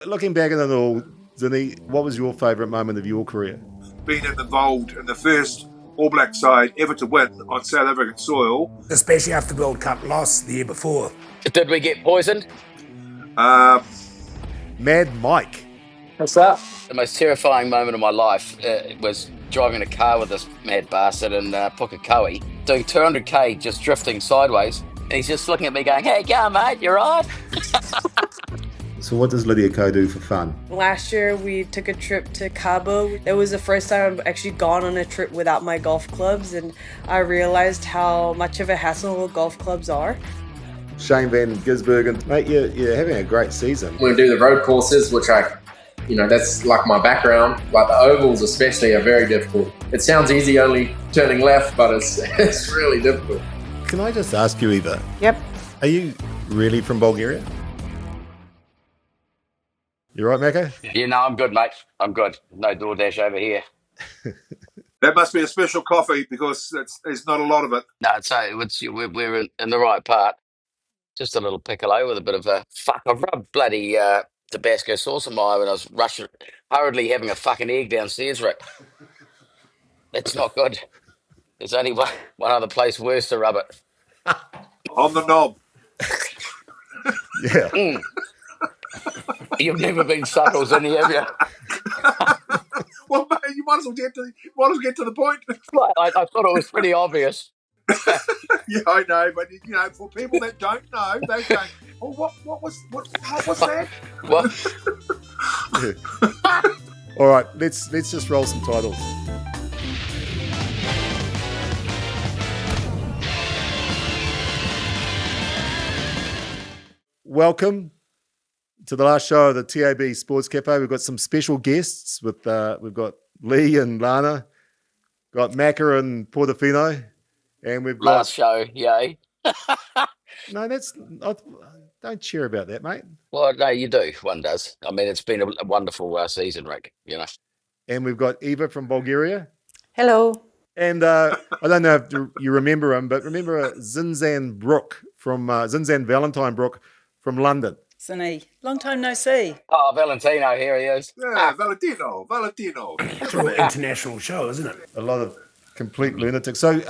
Looking back at it all, Zinny, what was your favourite moment of your career? Being involved in the first All Black side ever to win on South African soil. Especially after the World Cup loss the year before. Did we get poisoned? Mad Mike. What's that? The most terrifying moment of my life was driving a car with this mad bastard in Pukekohe, doing 200k, just drifting sideways. And he's just looking at me going, "Hey, go mate, you're right." So what does Lydia Ko do for fun? Last year we took a trip to Cabo. It was the first time I've actually gone on a trip without my golf clubs, and I realized how much of a hassle golf clubs are. Shane van Gisbergen, mate, you're having a great season. We do the road courses, which that's like my background. Like the ovals especially are very difficult. It sounds easy only turning left, but it's really difficult. Can I just ask you, Eva? Yep. Are you really from Bulgaria? You right, Mako? Yeah, no, I'm good, mate. I'm good. No DoorDash over here. That must be a special coffee because there's not a lot of it. No, we're in the right part. Just a little piccolo with a bit of a fuck. I rubbed bloody Tabasco sauce in my eye when I was hurriedly having a fucking egg downstairs, Rick. That's not good. There's only one other place worse to rub it. On the knob. Yeah. Mm. You've never been suckles, any have you? Well, mate, you might as well get to the point. I thought it was pretty obvious. Yeah, I know, but for people that don't know, they go, "Oh, what was that?" What? All right, let's just roll some titles. Welcome to the last show of the TAB Sportscafe. We've got some special guests we've got Lee and Lana, got Macca and Portofino, and we've got Last show, yay. No, don't cheer about that, mate. Well, no, you do. One does. I mean, it's been a wonderful season, Rick. And we've got Eva from Bulgaria. Hello. And I don't know if you remember him, but remember Zinzan Brooke from Zinzan Valentine Brooke from London. Zinny, long time no see. Oh, Valentino, here he is. Yeah, Valentino. It's an international show, isn't it? A lot of complete lunatics. So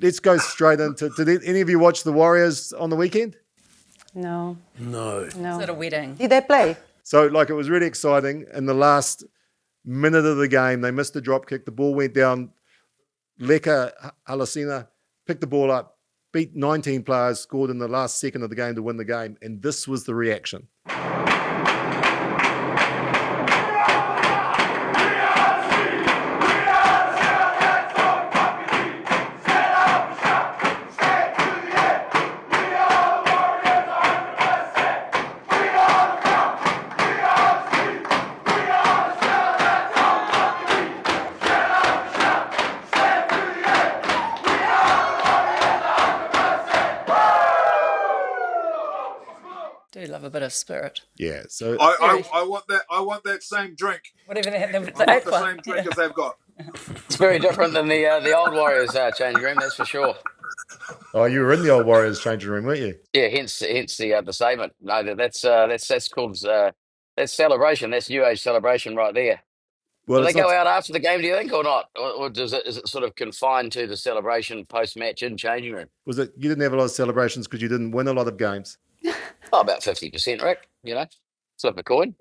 let's go straight into. Did any of you watch the Warriors on the weekend? No. Is it a wedding? Did they play? So it was really exciting. In the last minute of the game, they missed a drop kick. The ball went down. Leka Halasina picked the ball up, beat 19 players, scored in the last second of the game to win the game. And this was the reaction. Do love a bit of spirit. Yeah. So I want that same drink. Whatever they had. I want the same drink as they've got. It's very different than the old Warriors changing room, that's for sure. Oh, you were in the old Warriors changing room, weren't you? Yeah, hence the statement. No, that's called that's celebration. That's New Age celebration right there. Well, Do they it's go not- out after the game, do you think, or not? Or is it sort of confined to the celebration post-match in changing room? Was it you didn't have a lot of celebrations because you didn't win a lot of games? Oh, about 50%, Rick. Flip a coin.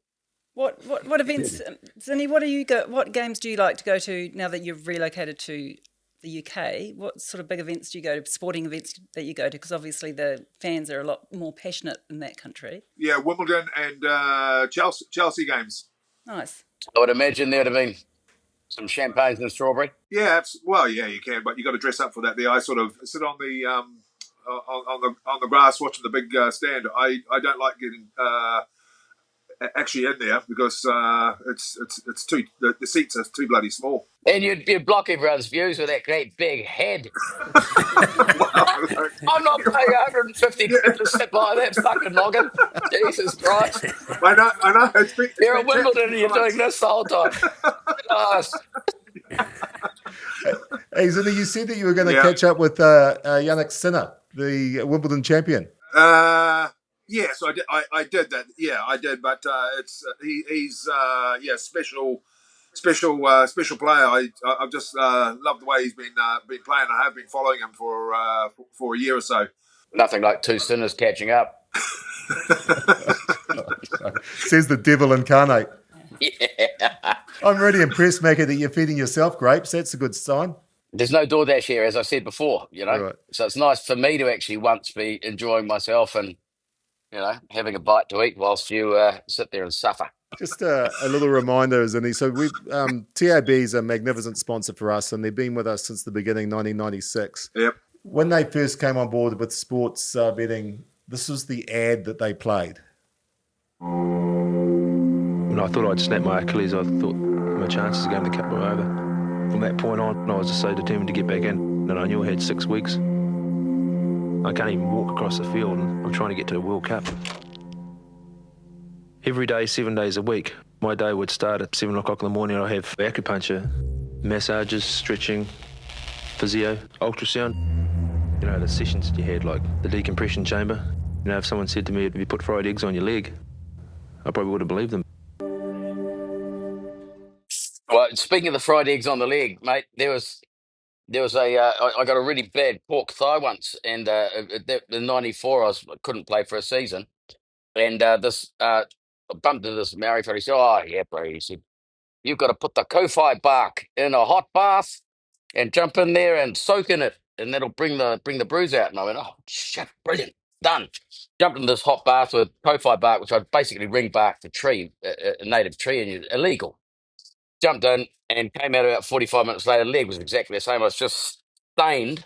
What events, Zinny? What games do you like to go to now that you've relocated to the UK? What sort of big events do you go to? Sporting events that you go to? Because obviously the fans are a lot more passionate in that country. Yeah, Wimbledon and Chelsea games. Nice. I would imagine there would have been some champagnes and strawberry. Yeah, yeah, you can, but you got to dress up for that. I sort of sit on the on the grass watching the big stand. I don't like getting actually in there because it's too the seats are too bloody small. And you'd block everyone's views with that great big head. I'm not paying 150 to sit by that fucking noggin. Jesus Christ. I know. You're at Wimbledon and you're doing this the whole time. Nice. Hey, Zinny, you said that you were going to catch up with Yannick Sinner, the Wimbledon champion. Yeah, Yes, I did. I did that. Yeah, I did. But he's special player. I've just loved the way he's been playing. I have been following him for a year or so. Nothing like two sinners catching up. Says the devil incarnate. Yeah. I'm really impressed, Macca, that you're feeding yourself grapes. That's a good sign. There's no DoorDash here, as I said before, Right. So it's nice for me to actually once be enjoying myself and, having a bite to eat whilst you sit there and suffer. Just a little reminder, Zinny. So TAB is a magnificent sponsor for us, and they've been with us since the beginning, 1996. Yep. When they first came on board with sports betting, this was the ad that they played. When I thought I'd snap my Achilles, I thought my chances of going to the Cup were over. From that point on, I was just so determined to get back in, and I knew I had 6 weeks. I can't even walk across the field, and I'm trying to get to the World Cup. Every day, 7 days a week, my day would start at 7 o'clock in the morning. I'd have acupuncture, massages, stretching, physio, ultrasound. The sessions that you had, like the decompression chamber. If someone said to me, if you put fried eggs on your leg, I probably would have believed them. Well, speaking of the fried eggs on the leg, mate, there was I got a really bad pork thigh once, and in '94 I couldn't play for a season, and I bumped into this Maori fella. He said, "Oh yeah, bro," he said, "you've got to put the kofi bark in a hot bath and jump in there and soak in it, and that'll bring the bruise out." And I went, "Oh shit, brilliant, done." Jumped in this hot bath with kofi bark, which I basically ring bark the tree, a native tree, and it's illegal. Jumped in and came out about 45 minutes later. The leg was exactly the same. I was just stained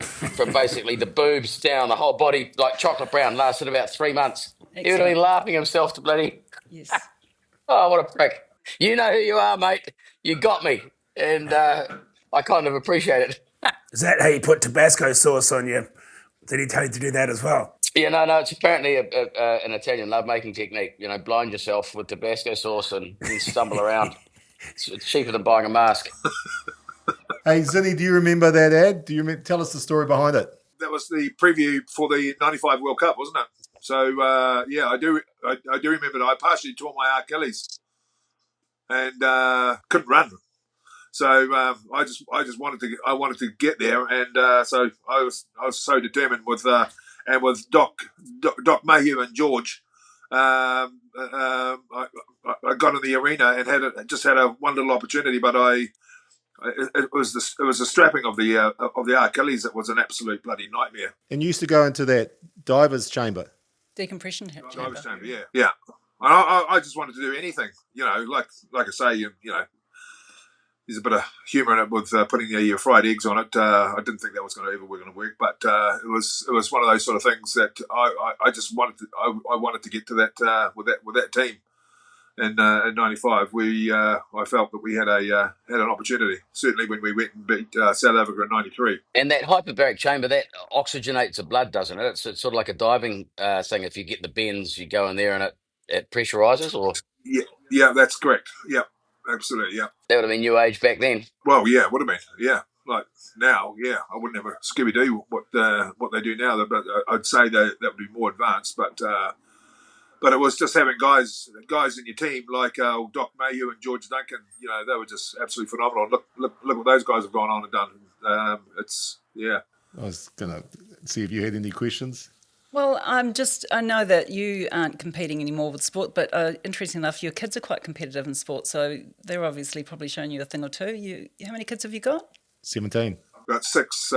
from basically the boobs down, the whole body like chocolate brown. Lasted about 3 months. He would have been laughing himself to bloody. Yes. Oh, what a prick! You know who you are, mate. You got me, and I kind of appreciate it. Is that how you put Tabasco sauce on you? Did he tell you to do that as well? Yeah, no. It's apparently an Italian lovemaking technique. Blind yourself with Tabasco sauce and then stumble around. It's cheaper than buying a mask. Hey, Zinny, do you remember that ad? Tell us the story behind it. That was the preview for the '95 World Cup, wasn't it? So yeah, I do remember that. I partially tore my Achilles and couldn't run. So I just wanted to get there, and so I was so determined with Doc Mayhew and George. I got in the arena and had a one little opportunity, but it was the strapping of the Achilles that was an absolute bloody nightmare. And you used to go into that diver's chamber. Decompression chamber. Diver's chamber, yeah. I just wanted to do anything, like I say, there's a bit of humour in it with putting your fried eggs on it. I didn't think that was going to work, but it was one of those sort of things that I just wanted to. I wanted to get to that with that team. In '95, I felt that we had an opportunity. Certainly when we went and beat South Africa in '93. And that hyperbaric chamber that oxygenates the blood, doesn't it? It's sort of like a diving thing. If you get the bends, you go in there and it pressurizes, or yeah, that's correct. Yeah, absolutely. Yeah, that would have been new age back then. Well, yeah, it would have been. Yeah, like now, yeah, I wouldn't have a Scooby Doo what they do now, but I'd say that would be more advanced, But it was just having guys in your team like Doc Mayhew and George Duncan. They were just absolutely phenomenal. Look what those guys have gone on and done. I was going to see if you had any questions. Well, I know that you aren't competing anymore with sport, but interesting enough, your kids are quite competitive in sport, so they're obviously probably showing you a thing or two. How many kids have you got? 17. I've got six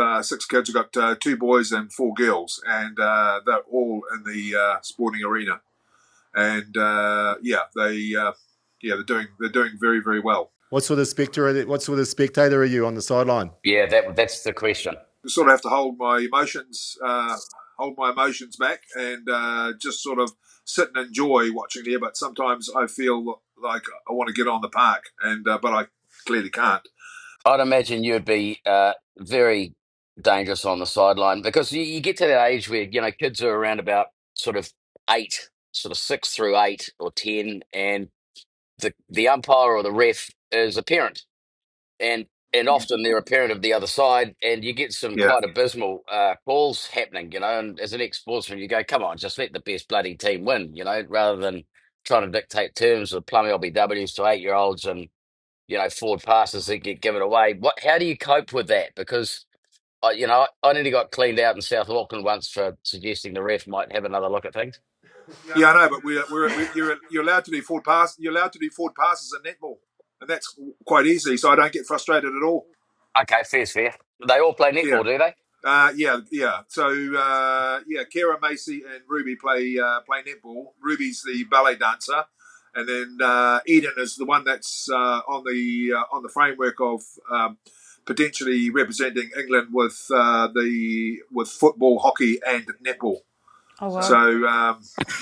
kids. I've got 2 boys and 4 girls, and they're all in the sporting arena. And they're doing very, very well. What sort of spectator are you on the sideline? Yeah, that's the question. I sort of have to hold my emotions back, and just sort of sit and enjoy watching there. But sometimes I feel like I want to get on the park, but I clearly can't. I'd imagine you'd be very dangerous on the sideline because you get to that age where kids are around about sort of 8. Sort of 6 through 8 or 10, and the umpire or the ref is a parent, and and often they're a parent of the other side, and you get some Yeah. quite abysmal calls happening, and as an ex-sportsman, you go, come on, just let the best bloody team win, rather than trying to dictate terms with plummy LBWs to 8-year-olds and, forward passes that get given away. How do you cope with that? Because, I nearly got cleaned out in South Auckland once for suggesting the ref might have another look at things. Yeah, I know, but you're allowed to do forward pass. You're allowed to do forward passes in netball, and that's quite easy. So I don't get frustrated at all. Okay, fair. They all play netball, do they? Yeah. So Kira, Macy, and Ruby play netball. Ruby's the ballet dancer, and then Eden is the one that's on the framework of potentially representing England with football, hockey, and netball. Oh wow! So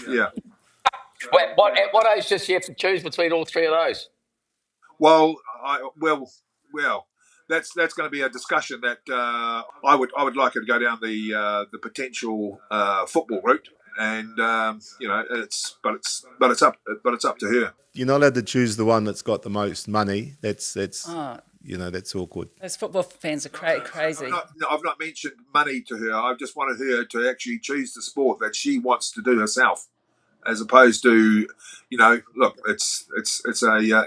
yeah. At what age does she have to choose between all three of those? Well, that's going to be a discussion that I would like her to go down the potential football route, and it's up to her. You're not allowed to choose the one that's got the most money. That's awkward. Those football fans are crazy. I've not mentioned money to her. I just wanted her to actually choose the sport that she wants to do herself, as opposed to, look, it's a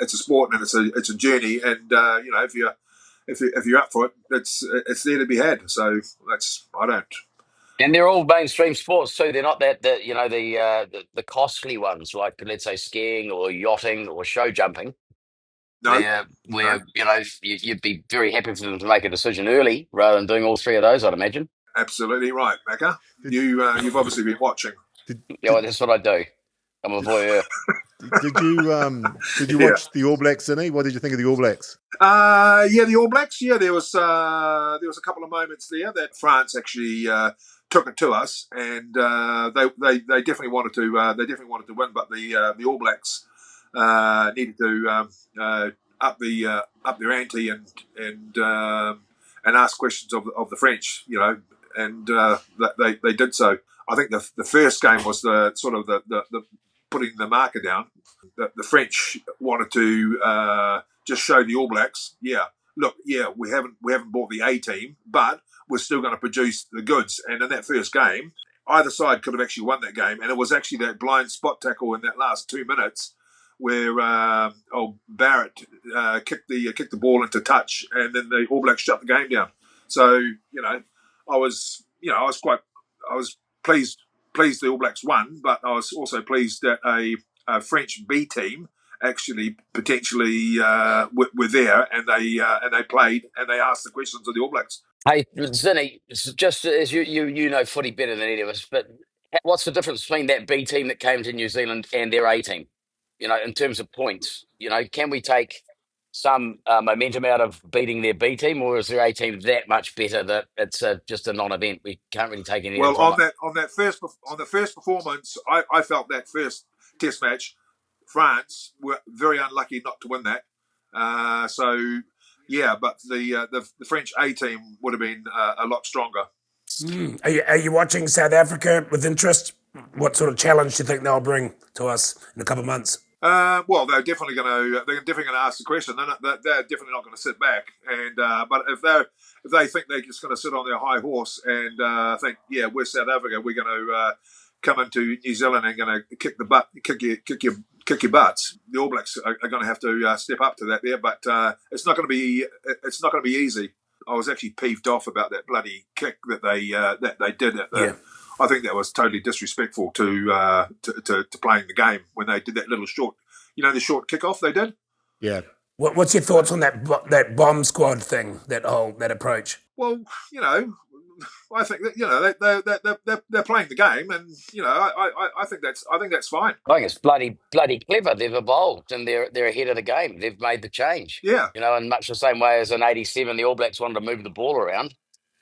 sport and it's a journey, and if you're up for it, it's there to be had. So I don't. And they're all mainstream sports too. They're not the costly ones like, let's say, skiing or yachting or show jumping. No. Where you'd be very happy for them to make a decision early rather than doing all three of those, I'd imagine. Absolutely right, Macca. You've obviously been watching. That's what I do. I'm a voyeur. Did you watch the All Blacks, Zinny? What did you think of the All Blacks? The All Blacks. Yeah, there was a couple of moments there that France actually took it to us, and they definitely wanted to win, but the All Blacks needed to up their ante and ask questions of the French, and they did so. I think the first game was the sort of the putting the marker down. The French wanted to just show the All Blacks, we haven't bought the A team, but we're still going to produce the goods. And in that first game, either side could have actually won that game, and it was actually that blind spot tackle in that last 2 minutes where Barrett kicked the ball into touch, and then the All Blacks shut the game down. So I was pleased the All Blacks won, but I was also pleased that a French B team actually potentially were there, and they played and they asked the questions of the All Blacks. Hey, Zinny, just as you know footy better than any of us, but what's the difference between that B team that came to New Zealand and their A team? In terms of points, can we take some momentum out of beating their B team, or is their A team that much better that it's just a non-event? We can't really take any. Well, on the first performance, I felt that first Test match, France were very unlucky not to win that. But the French A team would have been a lot stronger. Are you watching South Africa with interest? What sort of challenge do you think they'll bring to us in a couple of months? Well, they're definitely going to ask the question. They're definitely not going to sit back. And but if they think they're just going to sit on their high horse and think, we're South Africa, we're going to come into New Zealand and going to kick your butts. The All Blacks are going to have to step up to that there, but it's not going to be easy. I was actually peeved off about that bloody kick that they did at the. I think that was totally disrespectful to playing the game when they did that little short, the short kickoff they did. Yeah. What's your thoughts on that bomb squad thing, that approach? Well, I think that they're playing the game, and I think that's fine. I think it's bloody clever. They've evolved and they're ahead of the game. They've made the change. Yeah. In much the same way as in '87, the All Blacks wanted to move the ball around.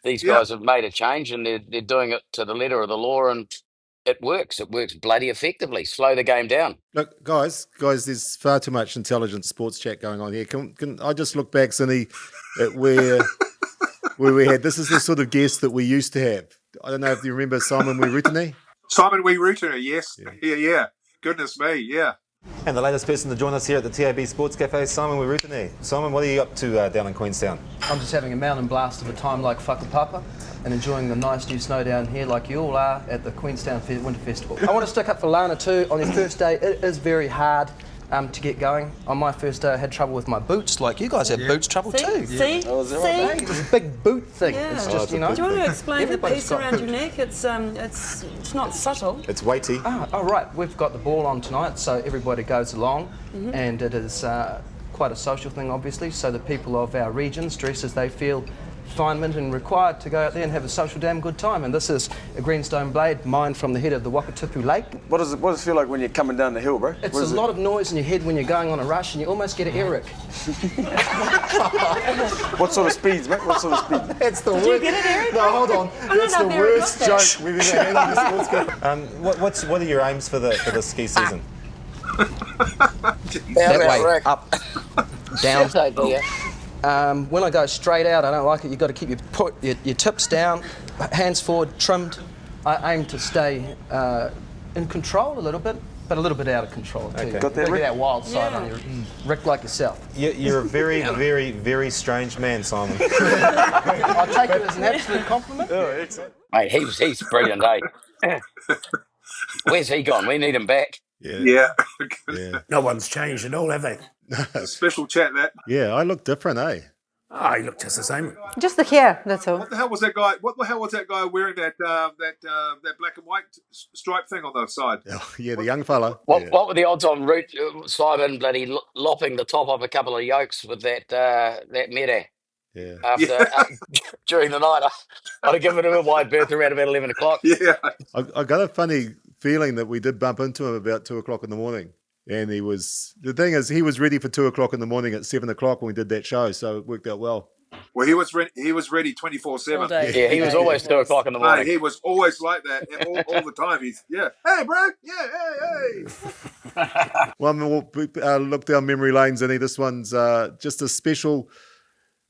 These guys have made a change, and they're doing it to the letter of the law, and it works. It works bloody effectively. Slow the game down. Look, guys, there's far too much intelligent sports chat going on here. Can I just look back, Zinny, at where we had? This is the sort of guest that we used to have. I don't know if you remember Simon Wi Rutene. Simon Wi Rutene, yes. Yeah. Goodness me, yeah. And the latest person to join us here at the TAB Sportscafe, Simon Wi Rutene. Simon, what are you up to down in Queenstown? I'm just having a mountain blast of a time like whakapapa and enjoying the nice new snow down here like you all are at the Queenstown Winter Festival. I want to stick up for Lana too. On your first day, it is very hard to get going. On my first day, I had trouble with my boots, like you guys have boots trouble too. See? It's a big boot thing. Yeah. It's just, Do you want to explain the piece around your neck? It's not subtle. It's weighty. Oh, right. We've got the ball on tonight, so everybody goes along, and it is quite a social thing, obviously, so the people of our regions dress as they feel refinement and required to go out there and have a social damn good time. And this is a greenstone blade mined from the head of the Wakatupu Lake. What does it feel like when you're coming down the hill, bro? It's a lot of noise in your head when you're going on a rush and you almost get an Eric. What sort of speeds, mate? What sort of speed? That's the worst. Did you get it, Eric? No, hold on. That's the worst Eric joke we've ever had on the Sportscafe. What are your aims for the ski season? That way, up, down. When I go straight out, I don't like it. You've got to keep your tips down, hands forward, trimmed. I aim to stay in control a little bit, but a little bit out of control too. Okay. Got that, Rick? That wild side on you, Rick, like yourself. You're a very, very, very strange man, Simon. I'll take it as an absolute compliment. Oh, excellent. Mate, he's brilliant, eh? Where's he gone? We need him back. Yeah. No one's changed at all, have they? Special chat, that. Yeah, I look different, eh? Oh, he looked just the same. Just the hair, that's all. What the hell was that guy? What the hell was that guy wearing that black and white stripe thing on the side? Oh, yeah, the young fella. What were the odds on Simon bloody lopping the top off a couple of yokes with that mere? Yeah. After during the night, I'd have given him a wide berth around about 11 o'clock. Yeah. I got a funny feeling that we did bump into him about 2 o'clock in the morning. And the thing is, he was ready for 2 o'clock in the morning at 7 o'clock when we did that show. So it worked out well. Well, he was ready 24/7. Yeah, he was always 2 o'clock in the morning. Mate, he was always like that all the time. Hey, bro. Yeah, hey. Well, we'll look down memory lanes, and this one's just a special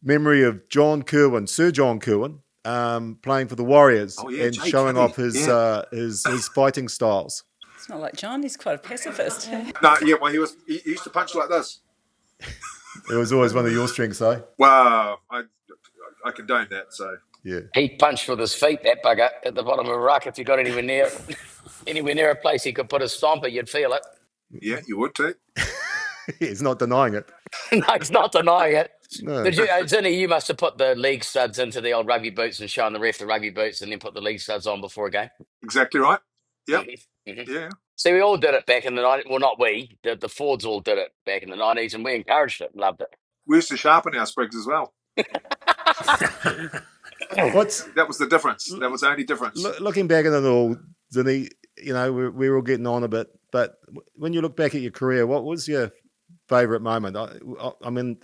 memory of Sir John Kerwin, playing for the Warriors and showing off his fighting styles. It's not like John, he's quite a pacifist. No, yeah, well, he used to punch like this. It was always one of your strengths, eh? Wow, I condone that, so. Yeah. He punched with his feet, that bugger, at the bottom of a ruck. If you got anywhere near a place he could put a stomper, you'd feel it. Yeah, you would too. He's not denying it. No, he's not denying it. No. Did you, Zinny, you must have put the league studs into the old rugby boots and shown the ref the rugby boots and then put the league studs on before a game. Exactly right. Yep. Mm-hmm. Yeah. See, we all did it back in the 90s. Well, not we. The Fords all did it back in the 90s, and we encouraged it and loved it. We used to sharpen our sprigs as well. That was the difference. That was the only difference. Looking back at it all, Zinny, we're all getting on a bit, but when you look back at your career, what was your favourite moment? I mean,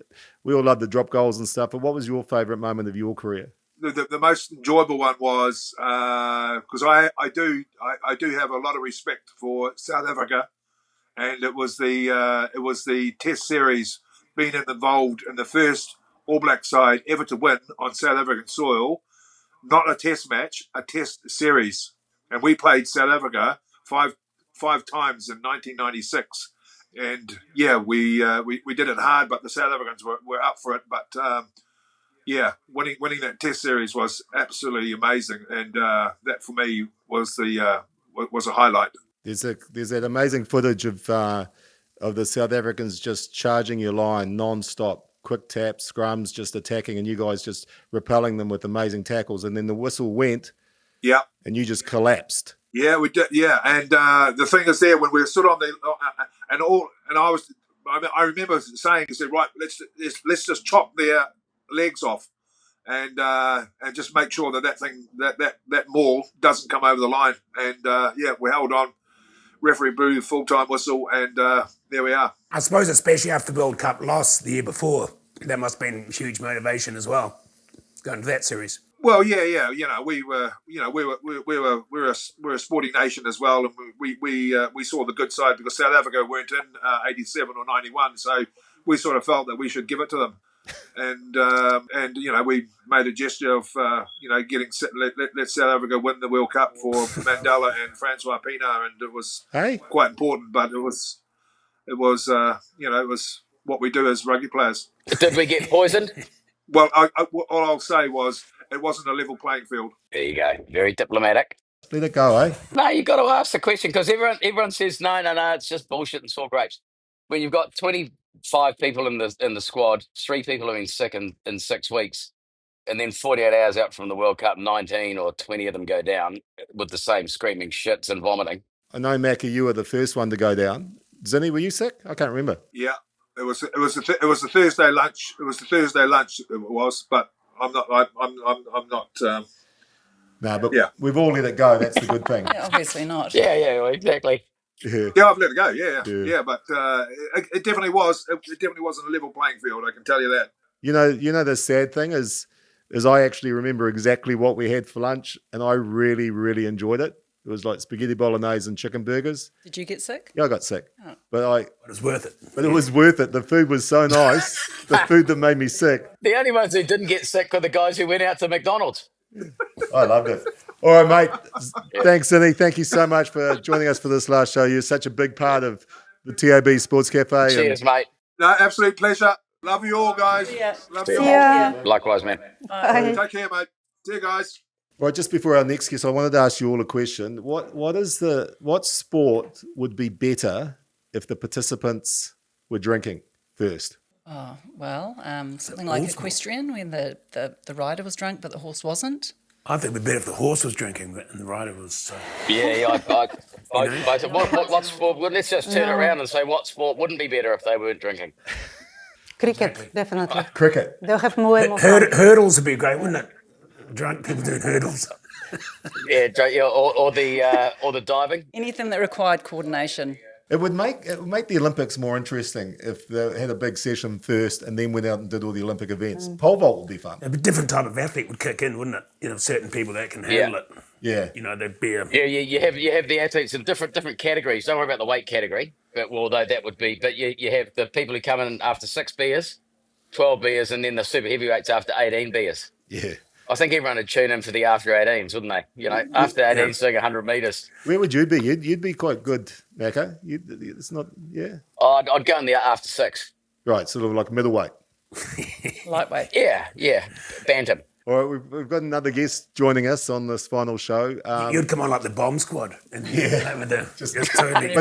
we all love the drop goals and stuff, but what was your favourite moment of your career? The most enjoyable one was because I do have a lot of respect for South Africa, and it was the Test series, being involved in the first All Black side ever to win on South African soil, not a Test match, a Test series, and we played South Africa five times in 1996, and yeah, we did it hard, but the South Africans were up for it, but. Yeah, winning that Test series was absolutely amazing, and that for me was a highlight. There's that amazing footage of the South Africans just charging your line non-stop, quick taps, scrums, just attacking, and you guys just repelling them with amazing tackles, and then the whistle went, yeah, and you just collapsed. Yeah, we did. Yeah, and the thing is, there when we stood on the I remember saying, I said, right, let's just chop their legs off and just make sure that maul doesn't come over the line, and we held on, referee blew the full-time whistle, and there we are. I suppose especially after the World Cup loss the year before, that must have been huge motivation as well, going to that series. Well, yeah. We're a sporting nation as well, and we saw the good side because South Africa weren't in 87 or 91, so we sort of felt that we should give it to them. And we made a gesture of let South Africa win the World Cup for Mandela and Francois Pienaar, and it was quite important. But it it was it was what we do as rugby players. Did we get poisoned? Well, all I'll say was it wasn't a level playing field. There you go. Very diplomatic. Let it go, eh? No, you got to ask the question because everyone says no, it's just bullshit and sore grapes. When you've got 25 people in the squad, 3 people have been sick in 6 weeks, and then 48 hours out from the World Cup, 19 or 20 of them go down with the same screaming shits and vomiting. I know, Mackie, you were the first one to go down. Zinny, were you sick? I can't remember. Yeah, it was the Thursday lunch. It was the Thursday lunch. It was, but I'm not. I'm not. No, but we've all let it go. That's the good thing. Yeah, obviously not. Yeah, exactly. Yeah, I've let it go. Yeah. But it definitely was. It definitely wasn't a level playing field. I can tell you that. You know, the sad thing is I actually remember exactly what we had for lunch, and I really, really enjoyed it. It was like spaghetti bolognese and chicken burgers. Did you get sick? Yeah, I got sick, Oh. but It was worth it. But it was worth it. The food was so nice. The food that made me sick. The only ones who didn't get sick were the guys who went out to McDonald's. I loved it. All right, mate. Thanks, Zinny. Thank you so much for joining us for this last show. You're such a big part of the TAB Sports Cafe. Cheers, mate. No, absolute pleasure. Love you all, guys. Yeah. Love you Yeah. all. Likewise, man. Bye. Take care, mate. See you guys. Right, just before our next guest, I wanted to ask you all a question. What sport would be better if the participants were drinking first? Oh, well, something like equestrian when the rider was drunk but the horse wasn't. I think it'd be better if the horse was drinking and the rider was. What sport? Well, let's just turn it around and say what sport wouldn't be better if they weren't drinking. Cricket, definitely. Cricket. They'll have more fun. Hurdles would be great, wouldn't it? Drunk people doing hurdles. or the diving. Anything that required coordination. It would make the Olympics more interesting if they had a big session first and then went out and did all the Olympic events. Pole vault would be fun. A different type of athlete would kick in, wouldn't it? Certain people that can handle it. Yeah. They'd be a... Yeah, you have the athletes in different categories. Don't worry about the weight category, but although that would be, but you have the people who come in after 6 beers, 12 beers, and then the super heavyweights after 18 beers. Yeah. I think everyone would tune in for the after 18s, wouldn't they? After 18s doing 100 metres. Where would you be? You'd be quite good, Macca. It's not, yeah. I'd go in the after 6. Right, sort of like middleweight. Lightweight. Yeah. Bantam. All right, we've got another guest joining us on this final show. You'd come on like the bomb squad. And but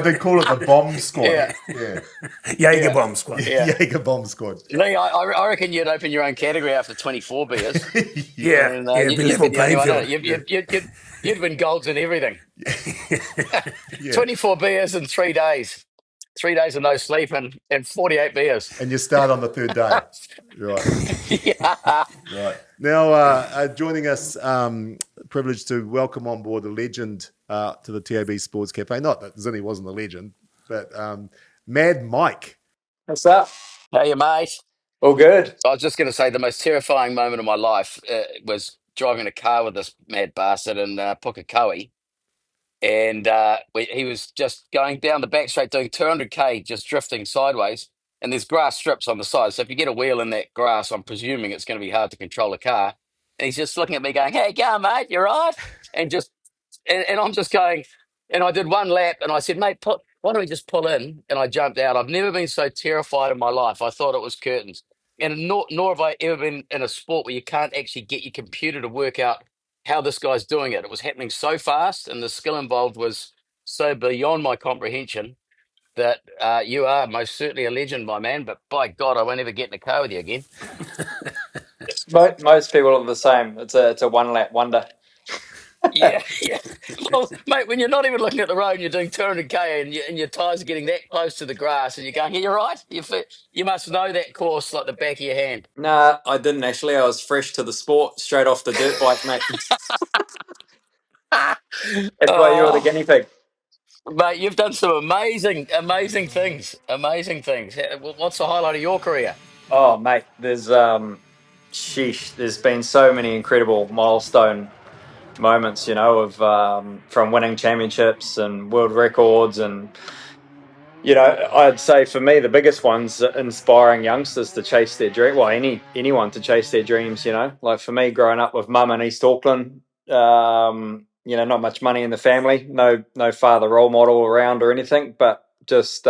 they call it the bomb squad. Yeah. Jaeger bomb squad. Yeah. Jaeger bomb squad. Lee, I reckon you'd open your own category after 24 beers. Yeah, And, it'd be level playing field. You'd win golds in everything. 24 beers in 3 days. 3 days of no sleep and 48 beers. And you start on the 3rd day. Right. Yeah. Right. Now, joining us, privileged to welcome on board a legend to the TAB Sports Cafe. Not that Zinny wasn't a legend, but Mad Mike. What's up? How you, mate? All good. I was just going to say the most terrifying moment of my life was driving a car with this mad bastard in Pukekohe. And he was just going down the back straight doing 200k, just drifting sideways. And there's grass strips on the side. So if you get a wheel in that grass, I'm presuming it's going to be hard to control a car. And he's just looking at me going, "Hey, go, mate, you're right." And I'm just going, and I did one lap and I said, "Mate, why don't we just pull in?" And I jumped out. I've never been so terrified in my life. I thought it was curtains. And nor have I ever been in a sport where you can't actually get your computer to work out how this guy's doing it. It was happening so fast and the skill involved was so beyond my comprehension that you are most certainly a legend, my man, but by God, I won't ever get in a car with you again. Most people are the same. It's a one lap wonder. Yeah. Well, mate, when you're not even looking at the road and you're doing 200k and your tyres are getting that close to the grass and you're going, "Yeah, you're right. You must know that course like the back of your hand." Nah, I didn't actually. I was fresh to the sport, straight off the dirt bike, mate. That's why you were the guinea pig. Mate, you've done some amazing things. Amazing things. What's the highlight of your career? Oh, mate, there's been so many incredible milestone moments, of from winning championships and world records, and I'd say for me the biggest one's inspiring youngsters to chase their dream. Well, anyone to chase their dreams. Like for me, growing up with mum in East Auckland. Not much money in the family, no father role model around or anything, but just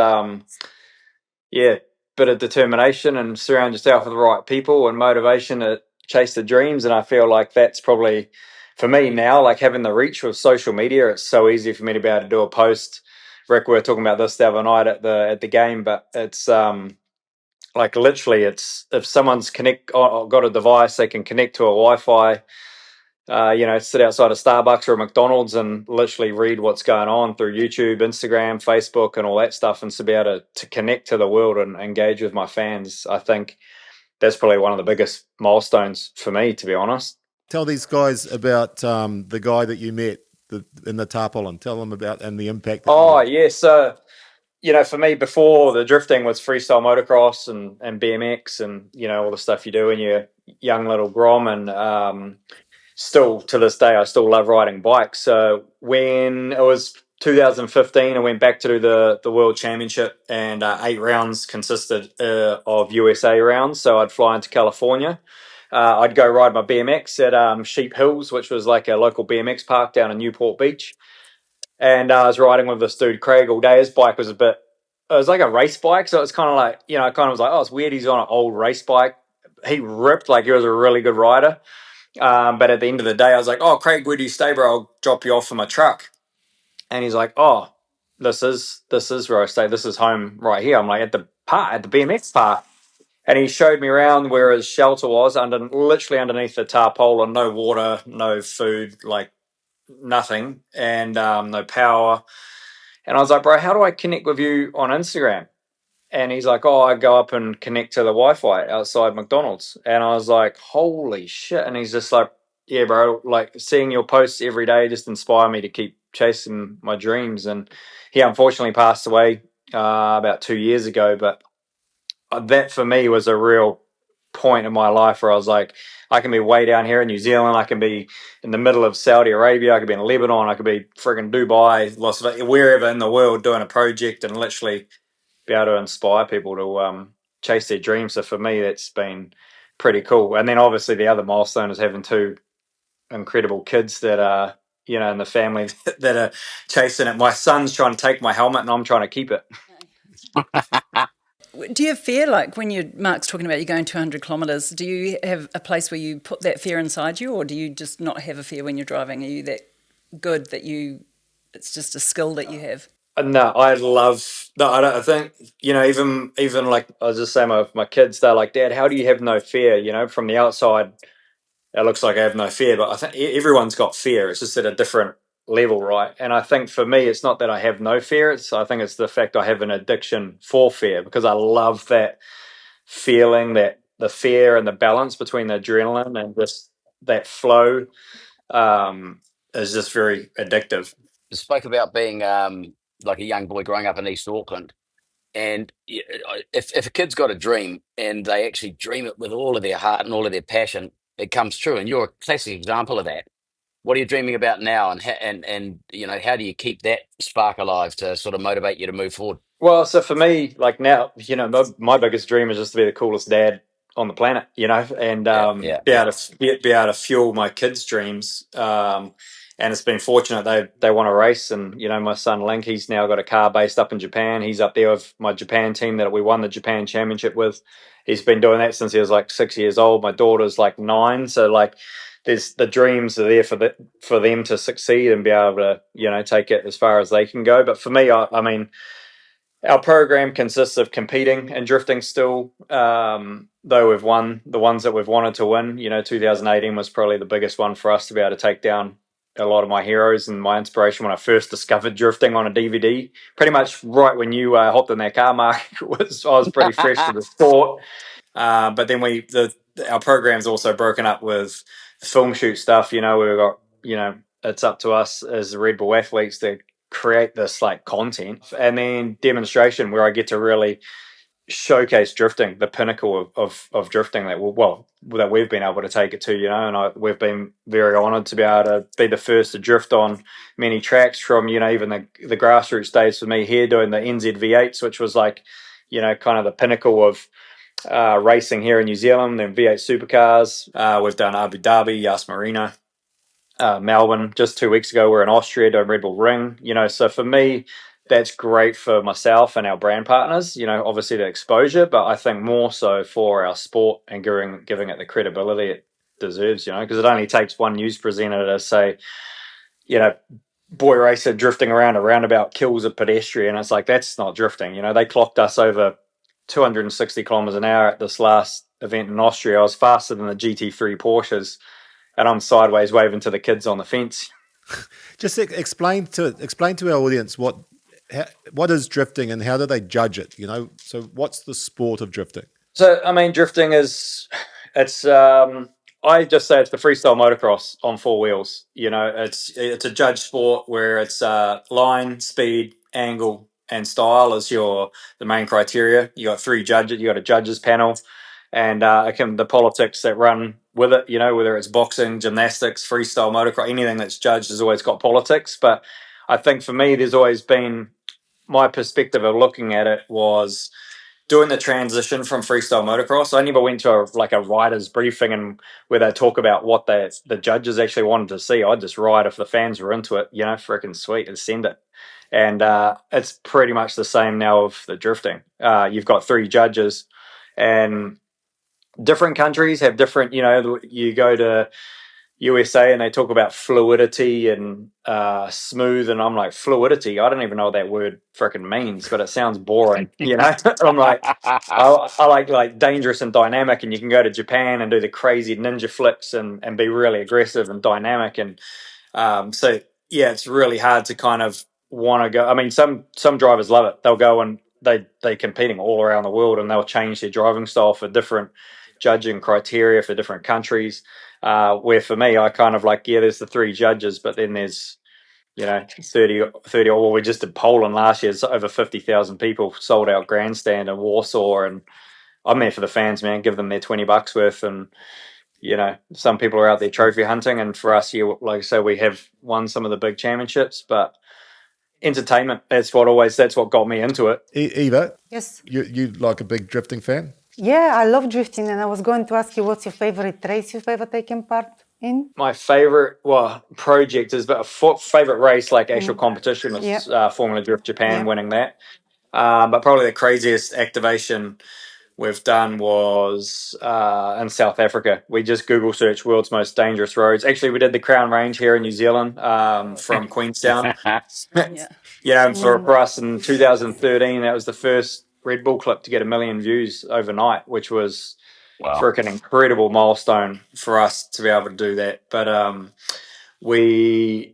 bit of determination and surround yourself with the right people and motivation to chase the dreams. And I feel like that's probably, for me now, like having the reach with social media, it's so easy for me to be able to do a post. Rick, we were talking about this the other night at the game, but it's like literally, it's if someone's got a device, they can connect to a Wi-Fi. Sit outside a Starbucks or a McDonald's and literally read what's going on through YouTube, Instagram, Facebook, and all that stuff, and to be able to connect to the world and engage with my fans. I think that's probably one of the biggest milestones for me, to be honest. Tell these guys about the guy that you met in the tarpaulin. Tell them about and the impact. So for me, before the drifting was freestyle motocross and BMX and all the stuff you do when you're young little grom, and still to this day I still love riding bikes. So when it was 2015, I went back to do the World Championship, and 8 rounds consisted of USA rounds. So I'd fly into California. I'd go ride my BMX at Sheep Hills, which was like a local BMX park down in Newport Beach. And I was riding with this dude, Craig, all day. His bike was it was like a race bike. So it was kind of like, I kind of was like, oh, it's weird. He's on an old race bike. He ripped, like he was a really good rider. But at the end of the day, I was like, oh, Craig, where do you stay, bro? I'll drop you off for my truck. And he's like, oh, this is where I stay. This is home right here. I'm like, at the BMX park. And he showed me around where his shelter was, literally underneath the tarpaulin, no water, no food, like nothing, and no power. And I was like, bro, how do I connect with you on Instagram? And he's like, oh, I go up and connect to the Wi-Fi outside McDonald's. And I was like, holy shit. And he's just like, yeah, bro, like seeing your posts every day just inspire me to keep chasing my dreams. And he unfortunately passed away about 2 years ago. But that for me was a real point in my life where I was like, I can be way down here in New Zealand. I can be in the middle of Saudi Arabia. I could be in Lebanon. I could be friggin' Dubai, Las Vegas, wherever in the world doing a project and literally be able to inspire people to chase their dreams. So for me, that's been pretty cool. And then obviously the other milestone is having 2 incredible kids that are, in the family that are chasing it. My son's trying to take my helmet and I'm trying to keep it. Do you have fear, like when Mark's talking about you going 200 kilometres, do you have a place where you put that fear inside you, or do you just not have a fear when you're driving? Are you that good that it's just a skill that you have? No, I think, even like I was just saying, my kids, they're like, Dad, how do you have no fear? From the outside, it looks like I have no fear, but I think everyone's got fear. It's just at a different level, right? And I think for me, it's not that I have no fear. I think it's the fact I have an addiction for fear, because I love that feeling, that the fear and the balance between the adrenaline and just that flow is just very addictive. You spoke about being like a young boy growing up in East Auckland. And if a kid's got a dream and they actually dream it with all of their heart and all of their passion, it comes true. And you're a classic example of that. What are you dreaming about now? And how do you keep that spark alive to sort of motivate you to move forward? Well, so for me, like now, my biggest dream is just to be the coolest dad on the planet, and be able to fuel my kids' dreams. And it's been fortunate they want to race, and my son Link, he's now got a car based up in Japan. He's up there with my Japan team that we won the Japan Championship with. He's been doing that since he was like 6 years old. My daughter's like 9, so like there's the dreams are there for them to succeed and be able to take it as far as they can go. But for me, I mean, our program consists of competing and drifting still, though we've won the ones that we've wanted to win. 2018 was probably the biggest one for us to be able to take down a lot of my heroes and my inspiration when I first discovered drifting on a DVD. Pretty much right when you hopped in that car, Mark, I was pretty fresh to the sport. But then our program's also broken up with film shoot stuff. We've got, it's up to us as the Red Bull athletes to create this like content, and then demonstration where I get to really showcase drifting, the pinnacle of drifting that we've been able to take it to, and we've been very honoured to be able to be the first to drift on many tracks from, even the grassroots days for me here doing the NZ V8s, which was like, kind of the pinnacle of racing here in New Zealand, then V8 supercars. We've done Abu Dhabi, Yas Marina, Melbourne. Just 2 weeks ago, we're in Austria doing Red Bull Ring. So for me, that's great for myself and our brand partners, obviously the exposure, but I think more so for our sport and giving it the credibility it deserves, because it only takes one news presenter to say, boy racer drifting around a roundabout kills a pedestrian. It's like, that's not drifting. They clocked us over 260 kilometers an hour at this last event in Austria. I was faster than the GT3 Porsches, and I'm sideways waving to the kids on the fence. Just explain to our audience what is drifting and how do they judge it? So what's the sport of drifting? So I mean, drifting I just say it's the freestyle motocross on four wheels. It's a judge sport where it's line, speed, angle, and style is the main criteria. You got three judges. You got a judges panel, and the politics that run with it. Whether it's boxing, gymnastics, freestyle motocross, anything that's judged has always got politics. But I think for me, there's always been my perspective of looking at it was doing the transition from freestyle motocross. I never went to a rider's briefing and where they talk about what the judges actually wanted to see. I'd just ride if the fans were into it, freaking sweet, and send it. And it's pretty much the same now of the drifting. You've got three judges, and different countries have different, you go to USA and they talk about fluidity and smooth, and I'm like, fluidity? I don't even know what that word freaking means, but it sounds boring. I'm like, I like dangerous and dynamic, and you can go to Japan and do the crazy ninja flips and be really aggressive and dynamic, and so yeah, it's really hard to kind of want to go. I mean, some drivers love it. They'll go and they're competing all around the world, and they'll change their driving style for different judging criteria for different countries. Where for me, I kind of there's the three judges, but then there's 30 well, we just did Poland last year. It's over 50,000 people, sold out grandstand in Warsaw, and I'm there for the fans, man. Give them their $20 worth, and some people are out there trophy hunting, and for us here, like I say, we have won some of the big championships, but entertainment, that's what got me into it. Eva, yes, you like a big drifting fan? Yeah, I love drifting, and I was going to ask you, what's your favorite race you've ever taken part in? My favorite, project is, but a favorite race, actual competition, is Formula Drift Japan, winning that. But probably the craziest activation we've done was in South Africa. We just Google search world's most dangerous roads. Actually, we did the Crown Range here in New Zealand, from Queenstown. For us in 2013, that was the first Red Bull clip to get 1 million views overnight, which was freaking incredible milestone for us to be able to do that. But we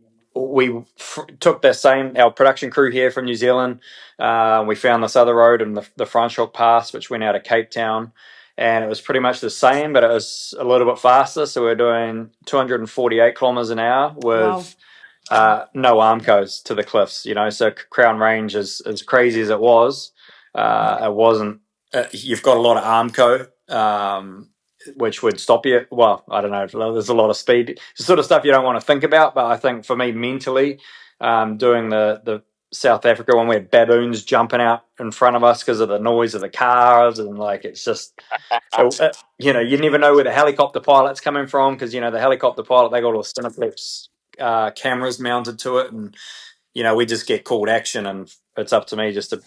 took our production crew here from New Zealand. We found this other road in the Franschhoek Pass, which went out of Cape Town, and it was pretty much the same, but it was a little bit faster. So we're doing 248 kilometers an hour with no armcos to the cliffs. So Crown Range, as crazy as it was, it wasn't. You've got a lot of armco, which would stop you. Well, I don't know. There's a lot of speed. It's the sort of stuff you don't want to think about. But I think for me, mentally, doing the South Africa one, where baboons jumping out in front of us because of the noise of the cars, and it's just, you never know where the helicopter pilot's coming from, because the helicopter pilot, they got all the Cineplex cameras mounted to it, and we just get called action, and it's up to me just to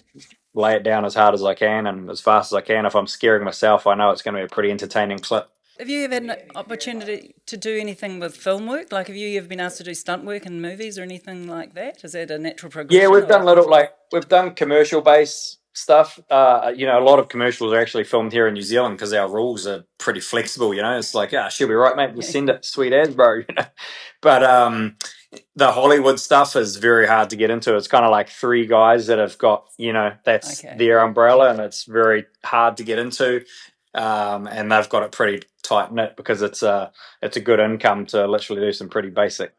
lay it down as hard as I can and as fast as I can. If I'm scaring myself, I know it's going to be a pretty entertaining clip. Have you ever had an opportunity to do anything with film work? Have you ever been asked to do stunt work in movies or anything like that? Is that a natural progression? Yeah, we've done we've done commercial-based stuff. A lot of commercials are actually filmed here in New Zealand because our rules are pretty flexible. It's like, she'll be right, mate. Just send it, sweet as, bro. But the Hollywood stuff is very hard to get into. It's kind of like three guys that have got, that's their umbrella, and it's very hard to get into. And they've got it pretty tight knit because it's a good income to literally do some pretty basic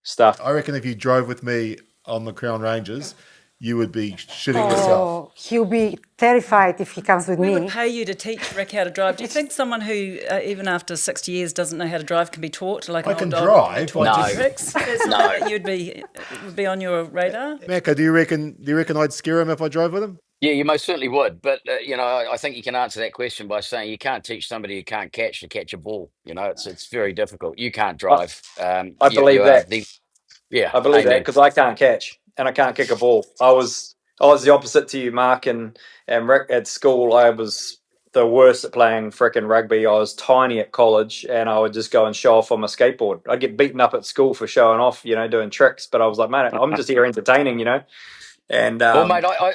stuff. I reckon if you drove with me on the Crown Ranges, you would be shitting yourself. He'll be terrified if he comes with me. We would pay you to teach Rick how to drive. Do you think someone who, even after 60 years, doesn't know how to drive can be taught? I can drive. No. Would be on your radar? Macca, do you reckon I'd scare him if I drove with him? Yeah, you most certainly would. But, I think you can answer that question by saying you can't teach somebody who can't catch to catch a ball. It's very difficult. You can't drive. I believe that. I believe that because I can't catch and I can't kick a ball. I was I was the opposite to you, Mark, and Rick. At school, I was the worst at playing frickin' rugby. I was tiny at college, and I would just go and show off on my skateboard. I'd get beaten up at school for showing off, doing tricks. But I was like, man, I'm just here entertaining, And Well, mate, I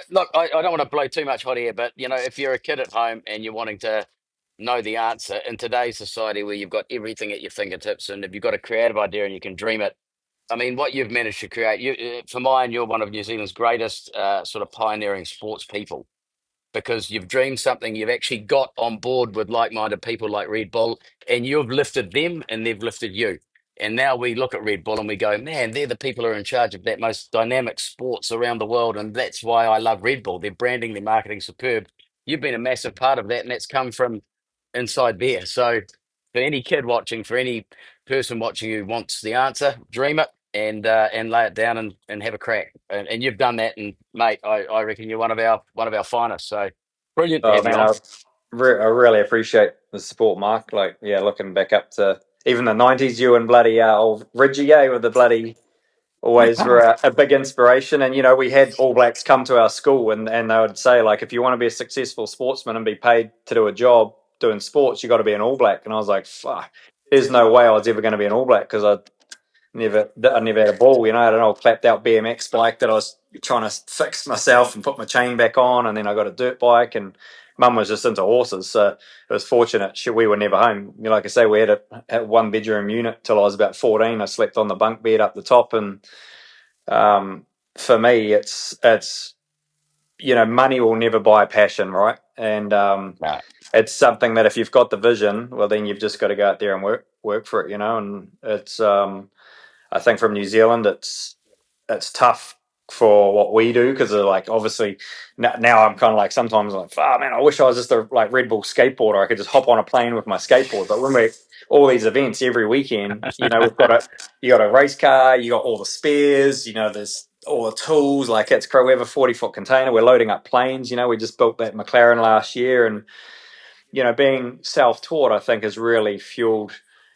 don't want to blow too much hot air, but if you're a kid at home and you're wanting to know the answer in today's society where you've got everything at your fingertips, and if you've got a creative idea and you can dream it, I mean, what you've managed to create, for mine, you're one of New Zealand's greatest sort of pioneering sports people, because you've dreamed something, you've actually got on board with like-minded people like Red Bull, and you've lifted them and they've lifted you. And now we look at Red Bull and we go, man, they're the people who are in charge of that most dynamic sports around the world. And that's why I love Red Bull. Their branding, their marketing, superb. You've been a massive part of that, and that's come from inside there. So for any kid watching, for any person watching who wants the answer, dream it and lay it down and have a crack. And you've done that. And mate, I reckon you're one of our finest. So brilliant to oh have you man, on. I really appreciate the support, Mark. Like, yeah, looking back up to even the '90s, you and bloody old Reggie, with the bloody always were a big inspiration. And we had All Blacks come to our school, and they would say, like, if you want to be a successful sportsman and be paid to do a job doing sports, you got to be an All Black. And I was like, fuck, there's no way I was ever going to be an All Black, because I never had a ball. I had an old clapped out BMX bike that I was trying to fix myself and put my chain back on, and then I got a dirt bike, and Mum was just into horses, so it was fortunate we were never home. Like I say, we had a one bedroom unit till I was about 14. I slept on the bunk bed up the top, and for me, it's money will never buy passion, right? And it's something that if you've got the vision, well, then you've just got to go out there and work for it, and it's I think from New Zealand, it's tough for what we do, because like obviously now I'm kind of like sometimes like, oh man, I wish I was just a like Red Bull skateboarder. I could just hop on a plane with my skateboard. But when we're all these events every weekend, you got a race car, you got all the spares, there's all the tools. Like we have a 40-foot container. We're loading up planes. We just built that McLaren last year, and being self-taught, I think, has really fueled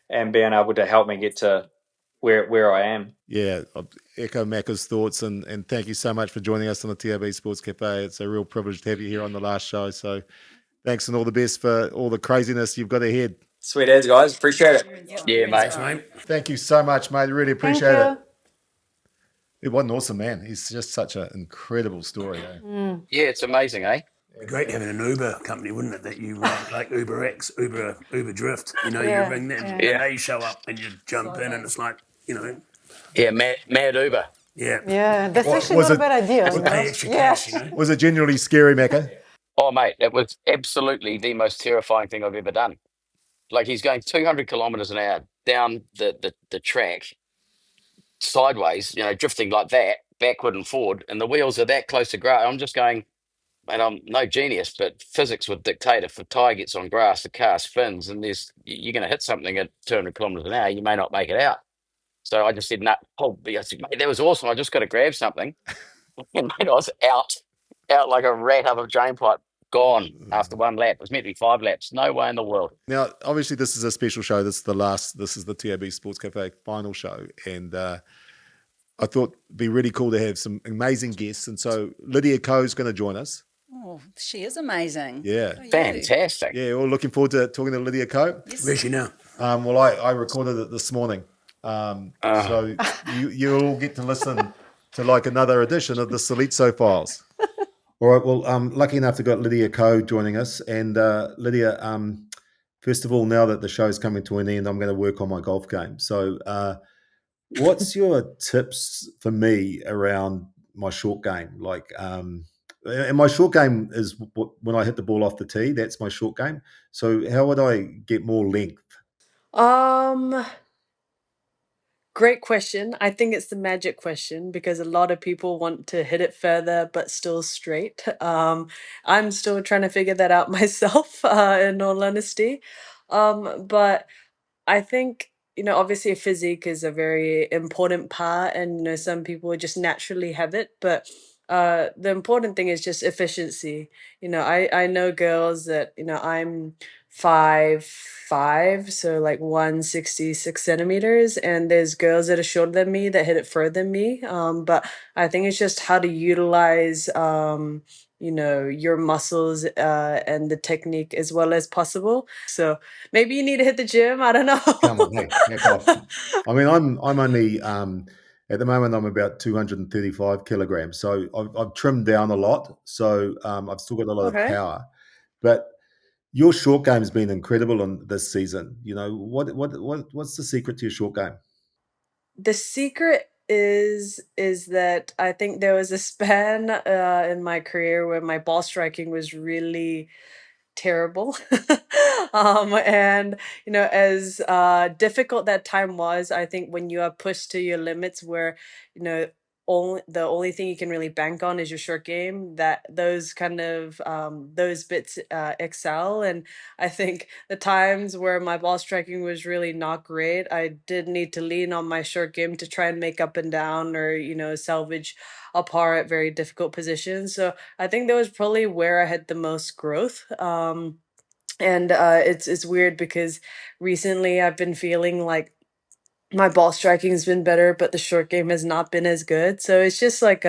and being able to help me get to where I am. Yeah, I echo Macca's thoughts, and thank you so much for joining us on the TAB Sports Cafe. It's a real privilege to have you here on the last show. So thanks, and all the best for all the craziness you've got ahead. Sweet as, guys. Appreciate it. Yeah, mate. Thanks, mate. Thank you so much, mate. Really appreciate it. What an awesome man. He's just such an incredible story. Yeah, it's amazing, eh? It'd be great having an Uber company, wouldn't it? That you run, like Uber X, Uber Drift. You ring them, and they show up, and you jump in, and it's like, Yeah, mad Uber. Yeah, that's actually not a bad idea. Pay extra cash, Was it genuinely scary, Macca? Oh, mate, it was absolutely the most terrifying thing I've ever done. Like, he's going 200 kilometers an hour down the track, sideways, drifting like that, backward and forward, and the wheels are that close to grass. I'm just going, mate, I'm no genius, but physics would dictate if a tyre gets on grass, the car spins, and you're going to hit something at 200 kilometers an hour, you may not make it out. So I just said, nah, I said, mate, that was awesome. I just got to grab something. And mate, I was out like a rat up a drain pipe, gone after one lap. It was meant to be 5 laps. No way in the world. Now, obviously, this is a special show. This is the TAB Sports Cafe final show. And I thought it'd be really cool to have some amazing guests. And so Lydia Ko is going to join us. Oh, she is amazing. Yeah. Fantastic. Yeah, we're looking forward to talking to Lydia Ko. Yes. Where's she now? Well, I recorded it this morning. So you all get to listen to like another edition of the Solizzo Files. All right, well, I'm lucky enough to got Lydia Ko joining us. And Lydia, first of all, now that the show's coming to an end, I'm going to work on my golf game. So what's your tips for me around my short game? Like, and my short game is when I hit the ball off the tee, that's my short game. So how would I get more length? Great question. I think it's the magic question, because a lot of people want to hit it further but still straight. I'm still trying to figure that out myself, in all honesty. But I think, obviously physique is a very important part, and, some people just naturally have it, but the important thing is just efficiency. I know girls that, I'm 5'5", so like 166 centimeters, and there's girls that are shorter than me that hit it further than me. But I think it's just how to utilize your muscles and the technique as well as possible. So maybe you need to hit the gym. I don't know. Come on, hey, heck off. I mean, I'm only at the moment I'm about 235 kilograms, so I've trimmed down a lot. So I've still got a lot of Okay. power, but your short game's been incredible on this season. You know, what's the secret to your short game? The secret is that I think there was a span in my career where my ball striking was really terrible. And as difficult that time was, I think when you are pushed to your limits where you know the only thing you can really bank on is your short game, that those kind of those bits excel. And I think the times where my ball striking was really not great, I did need to lean on my short game to try and make up and down, or salvage a par at very difficult positions. So I think that was probably where I had the most growth. And it's weird because recently I've been feeling like my ball striking has been better, but the short game has not been as good. So it's just like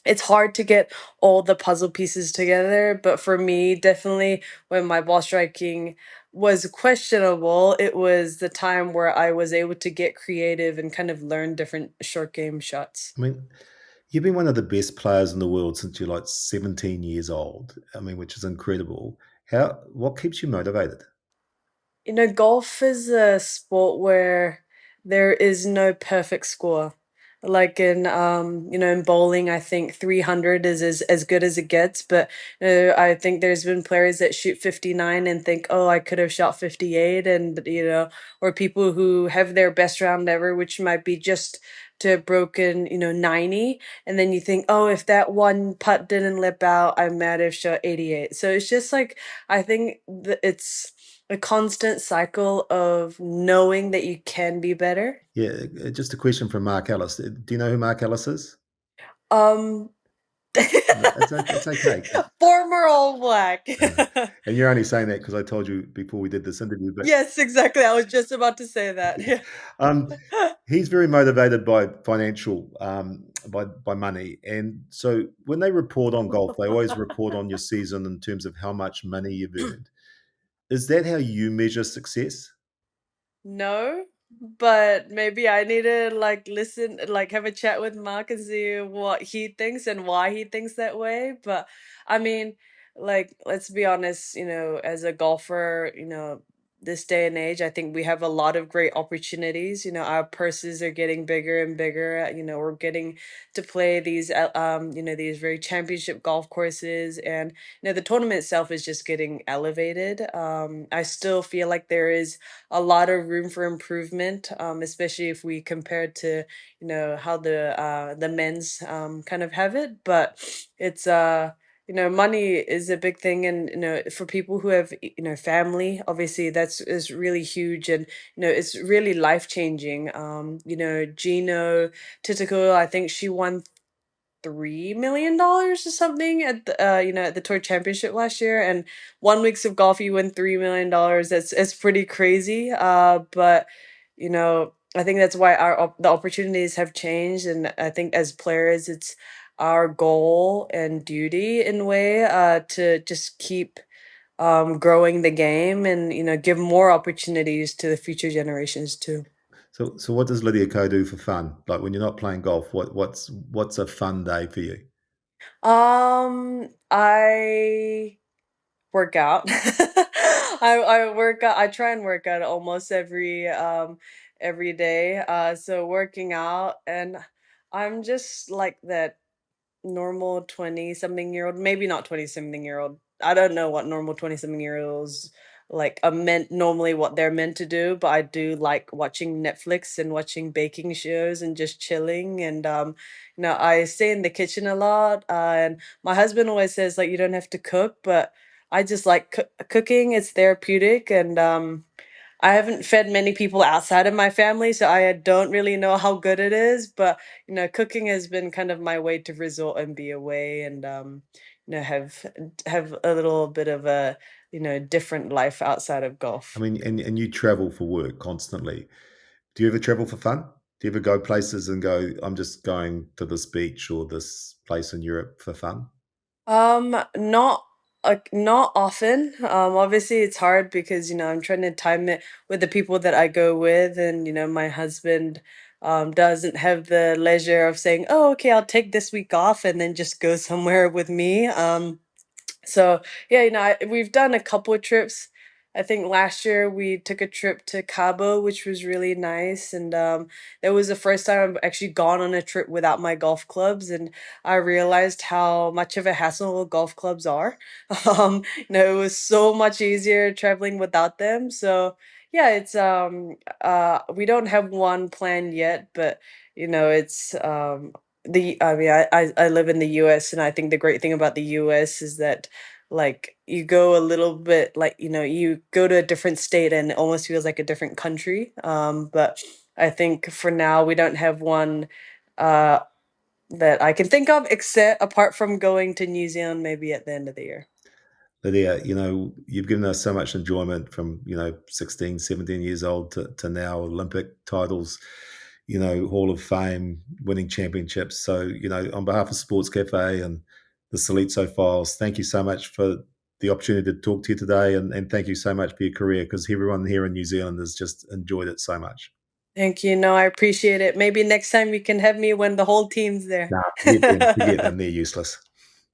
it's hard to get all the puzzle pieces together. But for me, definitely when my ball striking was questionable, it was the time where I was able to get creative and kind of learn different short game shots. I mean, you've been one of the best players in the world since you're like 17 years old. I mean, which is incredible. What keeps you motivated? Golf is a sport where there is no perfect score. Like in bowling, I think 300 is as good as it gets. But I think there's been players that shoot 59 and think, oh, I could have shot 58, and or people who have their best round ever, which might be just to have broken 90, and then you think, oh, if that one putt didn't lip out, I might have shot 88. So it's just like, I think it's a constant cycle of knowing that you can be better. Yeah, just a question from Mark Ellis. Do you know who Mark Ellis is? Um, It's okay. Former All Black. And you're only saying that because I told you before we did this interview. But Yes, exactly. I was just about to say that. he's very motivated by financial, by money. And so when they report on golf, they always report on your season in terms of how much money you've earned. Is that how you measure success? No, but maybe I need to listen, have a chat with Mark and see what he thinks and why he thinks that way. But I mean, let's be honest, as a golfer, this day and age, I think we have a lot of great opportunities. Our purses are getting bigger and bigger. We're getting to play these these very championship golf courses, and the tournament itself is just getting elevated. I still feel like there is a lot of room for improvement, especially if we compare to how the men's kind of have it. But it's money is a big thing, and for people who have family, obviously that's is really huge, and it's really life changing. Gino Titico, I think she won $3 million or something at the at the tour championship last year, and 1 week of golf you win $3 million. It's pretty crazy. But I think that's why the opportunities have changed, and I think as players it's our goal and duty in a way to just keep growing the game, and give more opportunities to the future generations too. So what does Lydia Ko do for fun? Like when you're not playing golf, what's a fun day for you? I work out. I work out. I try and work out almost every day. So working out, and I'm just like that normal 20 something year old, maybe not 20 something year old. I don't know what normal 20 something year olds are meant normally what they're meant to do, but I do like watching Netflix and watching baking shows and just chilling. And I stay in the kitchen a lot, and my husband always says you don't have to cook, but I just like cooking. It's therapeutic, and I haven't fed many people outside of my family, so I don't really know how good it is. But cooking has been kind of my way to resort and be away, and have a little bit of a different life outside of golf. I mean, and you travel for work constantly. Do you ever travel for fun? Do you ever go places and go, I'm just going to this beach or this place in Europe for fun? Not often. Obviously it's hard because I'm trying to time it with the people that I go with, and my husband doesn't have the leisure of saying, oh, okay, I'll take this week off and then just go somewhere with me. So yeah, we've done a couple of trips. I think last year we took a trip to Cabo, which was really nice, and that was the first time I've actually gone on a trip without my golf clubs, and I realized how much of a hassle golf clubs are. It was so much easier traveling without them. So yeah, it's we don't have one planned yet, but it's I live in the US, and I think the great thing about the US is that like you go a little bit like you go to a different state and it almost feels like a different country. But I think for now we don't have one that I can think of, except apart from going to New Zealand maybe at the end of the year. Lydia, you've given us so much enjoyment from 16, 17 years old to now, Olympic titles, Hall of Fame, winning championships. So, on behalf of Sportscafe and the Salitso Files, thank you so much for the opportunity to talk to you today, and thank you so much for your career, because everyone here in New Zealand has just enjoyed it so much. Thank you. No, I appreciate it. Maybe next time you can have me when the whole team's there. Nah, forget them. They're useless.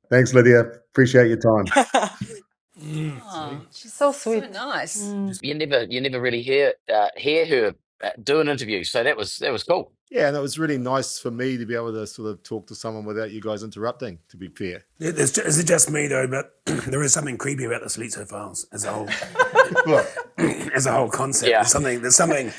Thanks, Lydia. Appreciate your time. Oh, she's so sweet. So nice. You never really hear her do an interview, so that was cool. Yeah, and it was really nice for me to be able to sort of talk to someone without you guys interrupting, to be fair. Is it just me, though? But there is something creepy about the Salitso Files as a whole. As a whole concept. Yeah. There's something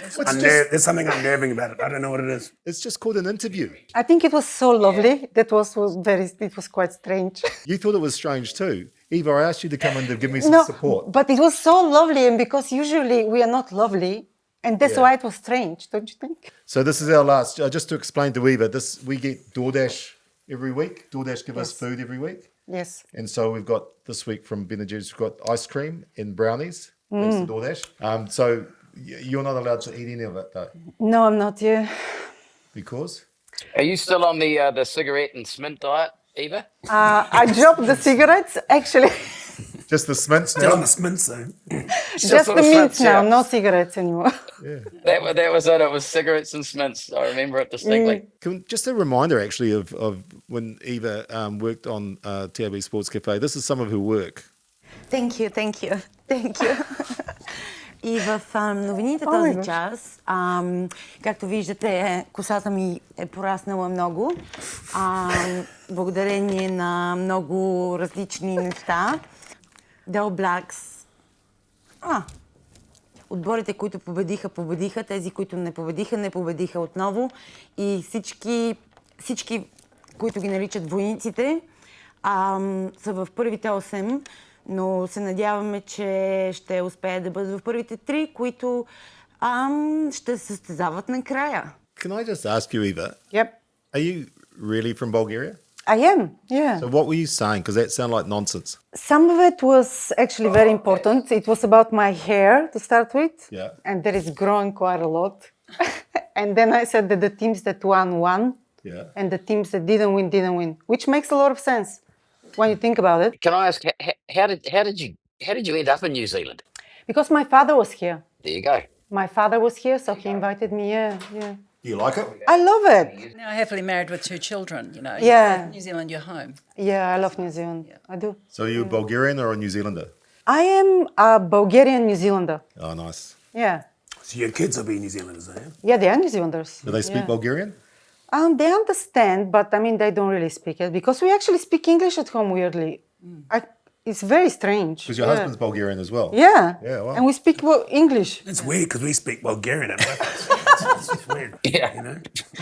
unnerving about it. I don't know what it is. It's just called an interview. I think it was so lovely. It was quite strange. You thought it was strange too. Eva, I asked you to come in to give me some support. But it was so lovely, and because usually we are not lovely, and that's why it was strange, don't you think? So this is our last, just to explain to Eva, we get DoorDash every week. DoorDash give us food every week. Yes. And so we've got this week from Ben & Jerry's, we've got ice cream and brownies. Thanks to DoorDash. So you're not allowed to eat any of it though? No, I'm not, Because? Are you still on the cigarette and smint diet, Eva? I dropped the cigarettes, actually. Just the smints now? Still on the smints, though. Just the mints now, no cigarettes anymore. Yeah. That was it. It was cigarettes and smints. I remember it distinctly. Just a reminder, actually, of when Eva worked on TAB Sportscafe. This is some of her work. Thank you. И в новините този час, както виждате, косата ми е пораснала много, благодарение на много различни неща. Del Blacks. Отборите, които победиха, тези, които не победиха отново. И всички, които ги наричат войниците, са в първите 8, но се надяваме, че ще успеят да бъдат в първите 3, които ще се състезават накрая. Can I just ask you, Eva? Yep. Are you really from Bulgaria? I am, yeah. So what were you saying? Because that sounded like nonsense. Some of it was actually very important. It was about my hair to start with. Yeah. And that is growing quite a lot. And then I said that the teams that won. Yeah. And the teams that didn't win. Which makes a lot of sense when you think about it. Can I ask, how did you end up in New Zealand? Because my father was here. There you go. My father was here, so he invited me, yeah. Do you like it? I love it. Now happily married with 2 children, Yeah. New Zealand, your home. Yeah, I love New Zealand. Yeah. I do. So are you a Bulgarian or a New Zealander? I am a Bulgarian New Zealander. Oh, nice. Yeah. So your kids will be New Zealanders, eh? Yeah, they are New Zealanders. Do they speak Bulgarian? They understand, but I mean, they don't really speak it because we actually speak English at home weirdly. It's very strange. Because your husband's Bulgarian as well. Yeah. Yeah, wow. And we speak English. It's weird because we speak Bulgarian at work. It's weird. Yeah.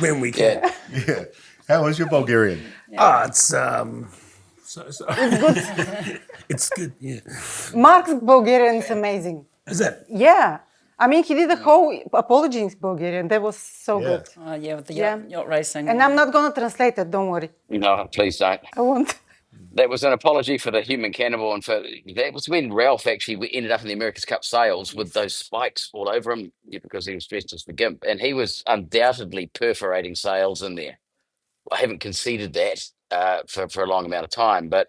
When we can. Yeah. How is your Bulgarian? It's it's good. It's good, yeah. Marc's Bulgarian is amazing. Is it? Yeah. I mean, he did a whole apology in Bulgarian. That was so good. Oh, yeah, with the yacht racing. And I'm not going to translate it, don't worry. No, please don't. I won't. That was an apology for the human cannibal, and that was when Ralph actually ended up in the America's Cup sales with those spikes all over him because he was dressed as the Gimp, and he was undoubtedly perforating sales in there. I haven't conceded that for a long amount of time, but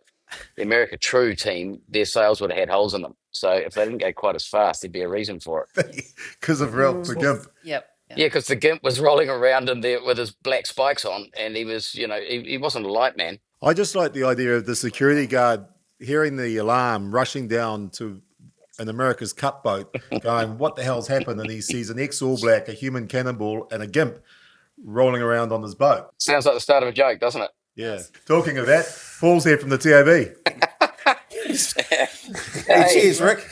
the America True team, their sales would have had holes in them. So if they didn't go quite as fast, there'd be a reason for it. Because of Ralph the Gimp. Yep. Yeah, because the Gimp was rolling around in there with his black spikes on, and he was, he wasn't a light man. I just like the idea of the security guard hearing the alarm, rushing down to an America's Cup boat, going, what the hell's happened? And he sees an ex-All Black, a human cannibal, and a Gimp rolling around on his boat. Sounds like the start of a joke, doesn't it? Yeah. Talking of that, Paul's here from the TAB. Hey, cheers, Rick.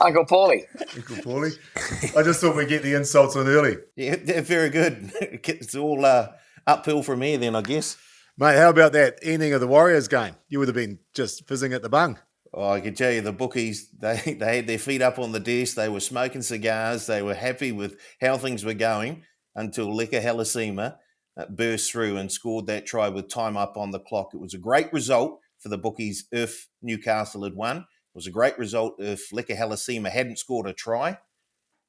Uncle Paulie. Uncle Paulie. I just thought we'd get the insults on early. Yeah, very good. It's all uphill from here then, I guess. Mate, how about that ending of the Warriors game? You would have been just fizzing at the bung. Oh, I can tell you the bookies, they had their feet up on the desk. They were smoking cigars. They were happy with how things were going until Lydia Ko Interview burst through and scored that try with time up on the clock. It was a great result for the bookies if Newcastle had won. It was a great result if Lydia Ko Interview hadn't scored a try.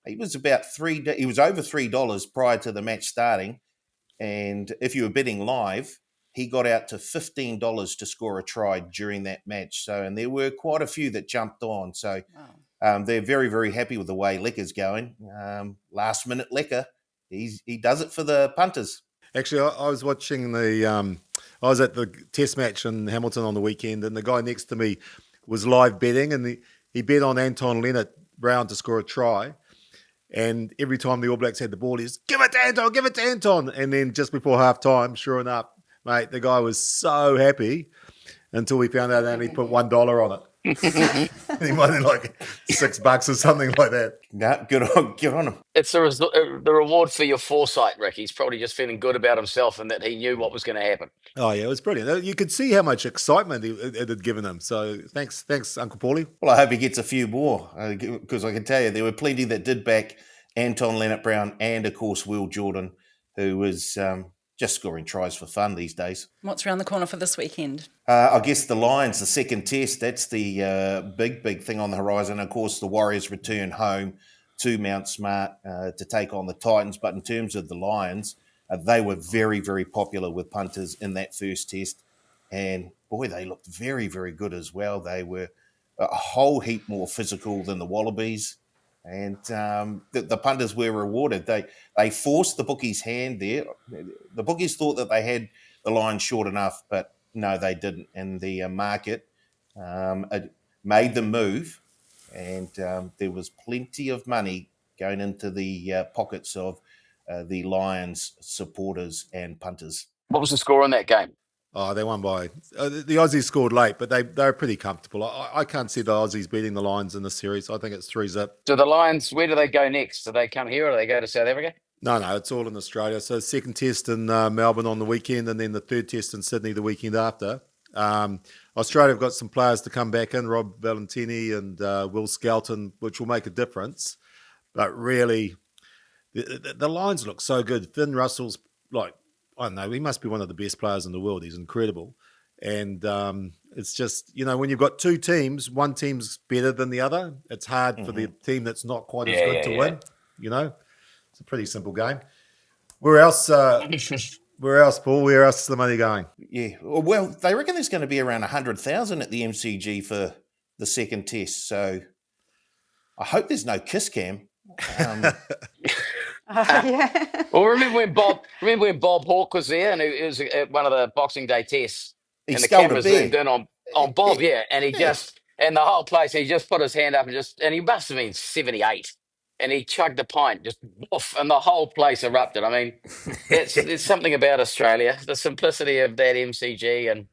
He was over $3 prior to the match starting. And if you were betting live, he got out to $15 to score a try during that match. So, and there were quite a few that jumped on. So they're very, very happy with the way Licker's going. Last minute Licker, he does it for the punters. Actually, I was watching I was at the test match in Hamilton on the weekend, and the guy next to me was live betting, and he bet on Anton Leonard-Brown to score a try. And every time the All Blacks had the ball, he's, give it to Anton. And then just before half time, sure enough, mate, the guy was so happy until we found out they only put $1 on it. He won like $6 or something like that. No, good on him. It's the reward for your foresight, Rick. He's probably just feeling good about himself and that he knew what was going to happen. Oh, yeah, it was brilliant. You could see how much excitement it had given him. So thanks, Uncle Paulie. Well, I hope he gets a few more because I can tell you there were plenty that did back Anton Leonard-Brown and, of course, Will Jordan, who was just scoring tries for fun these days. What's around the corner for this weekend? I guess the Lions, the second test, that's the big thing on the horizon. Of course, the Warriors return home to Mount Smart to take on the Titans. But in terms of the Lions, they were very, very popular with punters in that first test. And, boy, they looked very, very good as well. They were a whole heap more physical than the Wallabies. And the punters were rewarded. They forced the bookies' hand there. The bookies thought that they had the line short enough, but no, they didn't. And the market made them move, and there was plenty of money going into the pockets of the Lions supporters and punters. What was the score in that game? Oh, they won by the Aussies scored late, but they were pretty comfortable. I can't see the Aussies beating the Lions in this series. I think it's 3-0. Do the Lions, where do they go next? Do they come here or do they go to South Africa? No, it's all in Australia. So second test in Melbourne on the weekend, and then the third test in Sydney the weekend after. Australia have got some players to come back in, Rob Valentini and Will Skelton, which will make a difference. But really, the Lions look so good. Finn Russell's like, I don't know, he must be one of the best players in the world. He's incredible. And it's just, when you've got two teams, one team's better than the other. It's hard for the team that's not quite as good to win. It's a pretty simple game. Where else, Paul? Where else is the money going? Yeah, well, they reckon there's going to be around 100,000 at the MCG for the second test. So I hope there's no kiss cam. Yeah. Well, remember when Bob Hawke was there and it was at one of the Boxing Day tests, and the camera zoomed in on Bob, and he and the whole place, he just put his hand up and he must have been 78, and he chugged a pint, just woof, and the whole place erupted. I mean, there's something about Australia, the simplicity of that MCG, and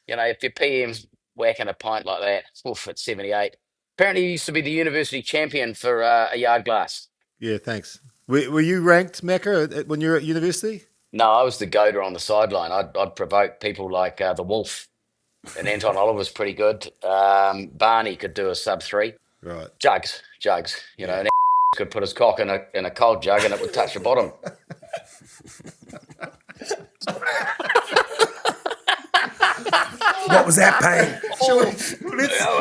if your PM's whacking a pint like that, woof, at 78. Apparently, he used to be the university champion for a yard glass. Yeah, thanks. Were you ranked, Macca, when you were at university? No, I was the goater on the sideline. I'd provoke people like the Wolf, and Anton Oliver was pretty good. Barney could do a sub-3. Right. Jugs, and could put his cock in a cold jug and it would touch the bottom. What was that pain?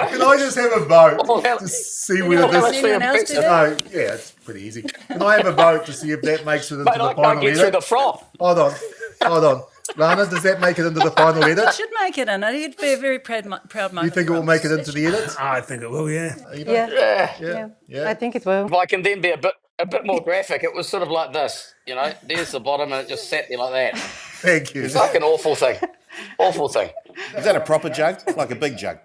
Can I just have a vote to see whether this... No, yeah, it's pretty easy. Can I have a vote to see if that makes it into the final get edit? through the froth. Hold on. Lana, does that make it into the final edit? It should make it in. He'd be a very proud moment. You think it will make it into the edit? I think it will, yeah. Yeah. I think it will. If I can then be a bit more graphic, it was sort of like this, you know, there's the bottom and it just sat there like that. Thank you. It's like an awful thing. Awful thing. Is that a proper jug? Like a big jug?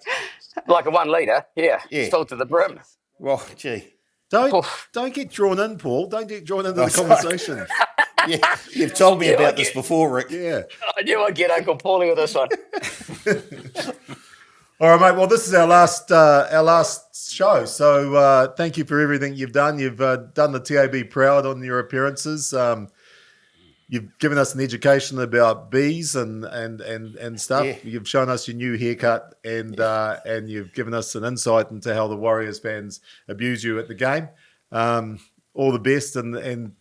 Like a 1 litre, yeah. Filled to the brim. Well, gee. Don't get drawn in, Paul. Don't get drawn into the conversation. Yeah, you've told me about this before, Rick. Yeah. I knew I'd get Uncle Paulie with this one. All right, mate. Well, this is our last show. So thank you for everything you've done. You've done the TAB proud on your appearances. You've given us an education about bees and stuff. Yeah. You've shown us your new haircut and you've given us an insight into how the Warriors fans abuse you at the game. All the best and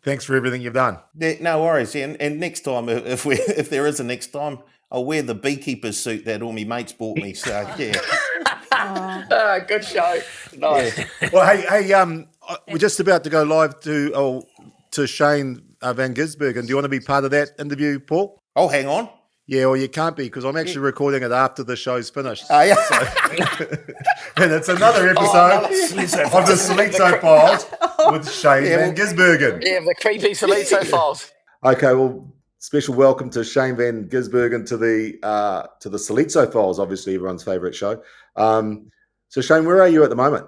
thanks for everything you've done. Yeah, no worries. Yeah, and next time, if there is a next time, I'll wear the beekeeper's suit that all my mates bought me. So yeah. Good show. Nice. Yeah. Well, hey, we're just about to go live to Shane Van Gisbergen. Do you want to be part of that interview, Paul? Oh, hang on. Yeah, well, you can't be because I'm actually recording it after the show's finished. Oh, yeah. And it's another episode of the Salizo Files with Shane Van Gisbergen. Yeah, the creepy Salizo Files. Okay, well, special welcome to Shane Van Gisbergen to the Salizo Files, obviously everyone's favourite show. So, Shane, where are you at the moment?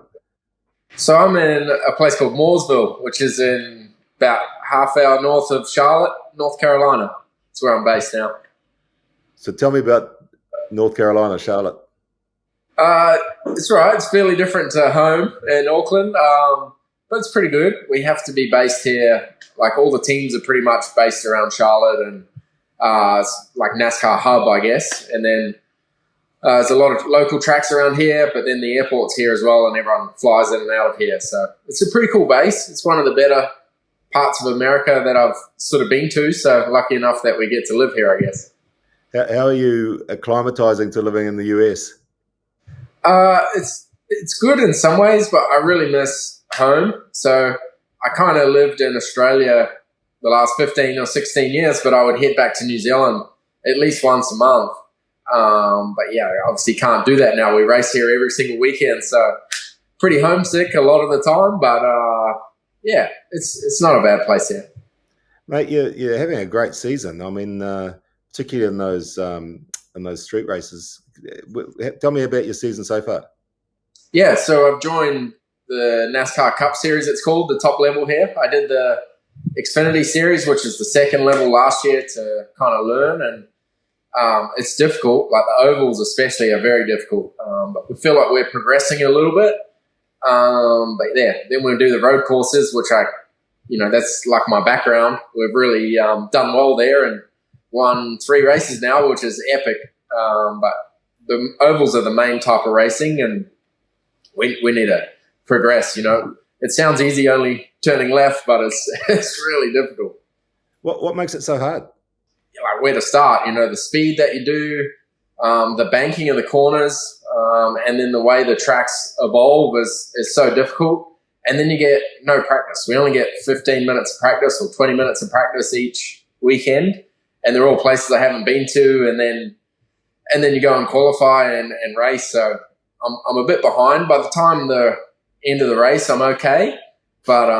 So I'm in a place called Mooresville, which is in about half hour north of Charlotte, North Carolina. That's where I'm based now. So tell me about North Carolina, Charlotte. It's right. It's fairly different to home in Auckland, but it's pretty good. We have to be based here. Like all the teams are pretty much based around Charlotte and it's like NASCAR hub, I guess. And then there's a lot of local tracks around here, but then the airport's here as well and everyone flies in and out of here. So it's a pretty cool base. It's one of the better parts of America that I've sort of been to. So lucky enough that we get to live here, I guess. How are you acclimatizing to living in the US? It's good in some ways, but I really miss home. So I kind of lived in Australia the last 15 or 16 years, but I would head back to New Zealand at least once a month. But yeah, I obviously can't do that now. We race here every single weekend, so pretty homesick a lot of the time. But yeah, it's not a bad place here. Mate, you're having a great season. I mean, particularly in those street races. Tell me about your season so far. Yeah, so I've joined the NASCAR Cup Series, it's called, the top level here. I did the Xfinity Series, which is the second level last year to kind of learn, and it's difficult. Like the ovals especially are very difficult, but we feel like we're progressing a little bit. But yeah, then we'll do the road courses, which that's like my background. We've really done well there and won 3 races now, which is epic. But the ovals are the main type of racing, and we need to progress. It sounds easy only turning left, but it's really difficult. What makes it so hard? Like where to start, the speed that you do, the banking of the corners, and then the way the tracks evolve is so difficult. And then you get no practice. We only get 15 minutes of practice or 20 minutes of practice each weekend. And they're all places I haven't been to, and then you go and qualify and race. So I'm a bit behind. By the time the end of the race, I'm okay, but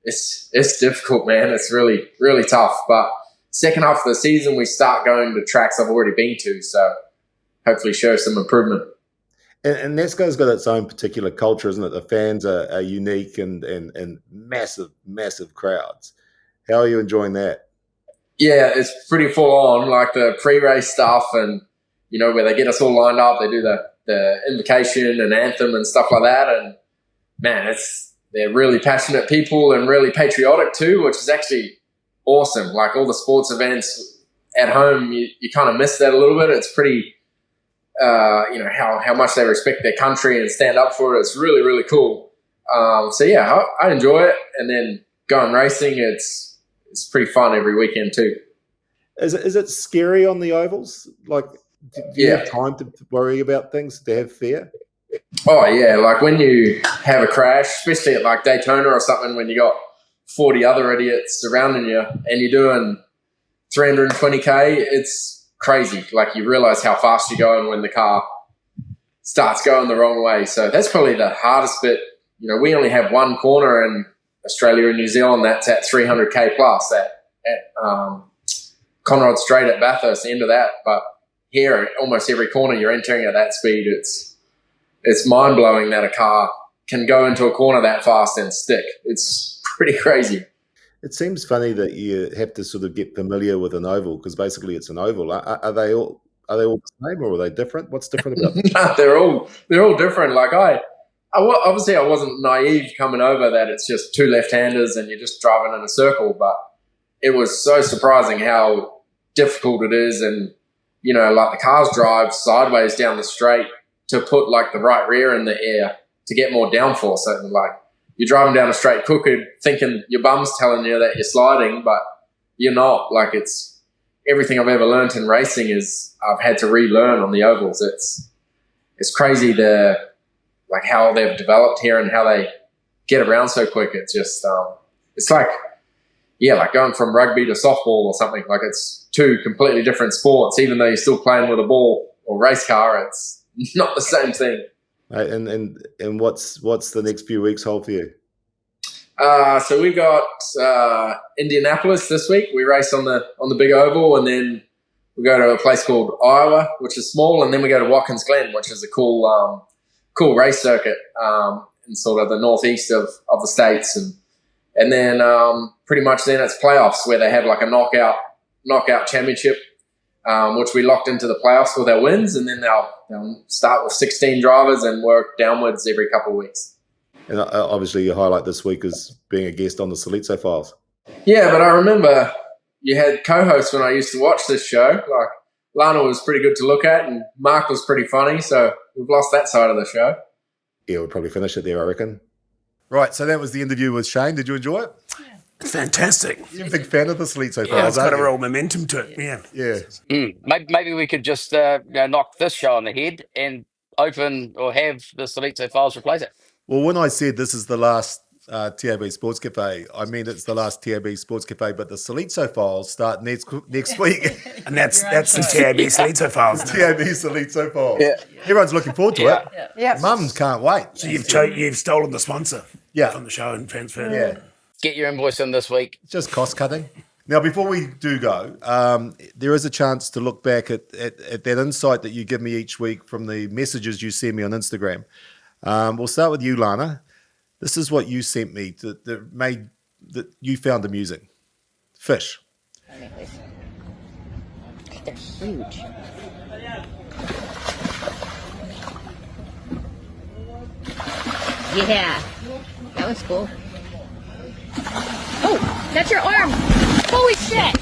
it's difficult, man. It's really, really tough. But second half of the season, we start going to tracks I've already been to, so hopefully show some improvement. And NASCAR's got its own particular culture, isn't it? The fans are unique and massive, massive crowds. How are you enjoying that? Yeah, it's pretty full on, like the pre-race stuff and, where they get us all lined up, they do the invocation and anthem and stuff like that. And man, they're really passionate people and really patriotic too, which is actually awesome. Like all the sports events at home, you kind of miss that a little bit. It's pretty, how much they respect their country and stand up for it. It's really, really cool. So yeah, I enjoy it. And then going racing, it's pretty fun every weekend too. Is it scary on the ovals? Like, do you have time to worry about things, to have fear? Oh, yeah. Like when you have a crash, especially at like Daytona or something, when you got 40 other idiots surrounding you and you're doing 320K, it's crazy. Like you realize how fast you're going when the car starts going the wrong way. So that's probably the hardest bit. You know, we only have one corner in Australia and New Zealand that's at 300K plus at Conrod Straight at Bathurst, the end of that. But here, almost every corner you're entering at that speed. It's mind-blowing that a car can go into a corner that fast and stick. It's pretty crazy. It seems funny that you have to sort of get familiar with an oval because basically it's an oval. Are they all the same or are they different? What's different about them? No, they're all different. Like obviously I wasn't naive coming over that it's just two left-handers and you're just driving in a circle, but it was so surprising how difficult it is. And, you know, like the cars drive sideways down the straight to put like the right rear in the air to get more downforce. So like you're driving down a straight crooked thinking your bum's telling you that you're sliding, but you're not. Like it's everything I've ever learned in racing is I've had to relearn on the ovals. It's crazy like how they've developed here and how they get around so quick. It's just, it's like going from rugby to softball or something. Like it's two completely different sports, even though you're still playing with a ball or race car. It's not the same thing. And what's the next few weeks hold for you? So we got Indianapolis this week. We race on the big oval, and then we go to a place called Iowa, which is small, and then we go to Watkins Glen, which is a cool race circuit in sort of the northeast of the States, and then pretty much then it's playoffs where they have like a knockout championship, which we locked into the playoffs with our wins, and then they'll start with 16 drivers and work downwards every couple of weeks. And obviously your highlight this week is being a guest on the Salitzo Files. Yeah, but I remember you had co-hosts when I used to watch this show. Like Lana was pretty good to look at and Marc was pretty funny, so we've lost that side of the show. Yeah, we'll probably finish it there, I reckon. Right, so that was the interview with Shane. Did you enjoy it? It's fantastic. You're a big fan of the Salitzo Files, yeah, it's got a aren't you? real momentum to it, yeah. Maybe we could just knock this show on the head and open or have the Salitzo Files replace it. Well, when I said this is the last TAB Sports Cafe, I mean it's the last TAB Sports Cafe, but the Salitzo Files start next week. And that's the TAB Salitzo Files. TAB Salitzo Files. Yeah. Everyone's looking forward to it. Yeah. Mums can't wait. So you've stolen the sponsor from the show and transferred it. Yeah. Get your invoice in this week. Just cost cutting. Now, before we do go, there is a chance to look back at that insight that you give me each week from the messages you send me on Instagram. We'll start with you, Lana. This is what you sent me that you found amusing. Fish. They're huge. Yeah, that was cool. Oh, that's your arm. Holy shit.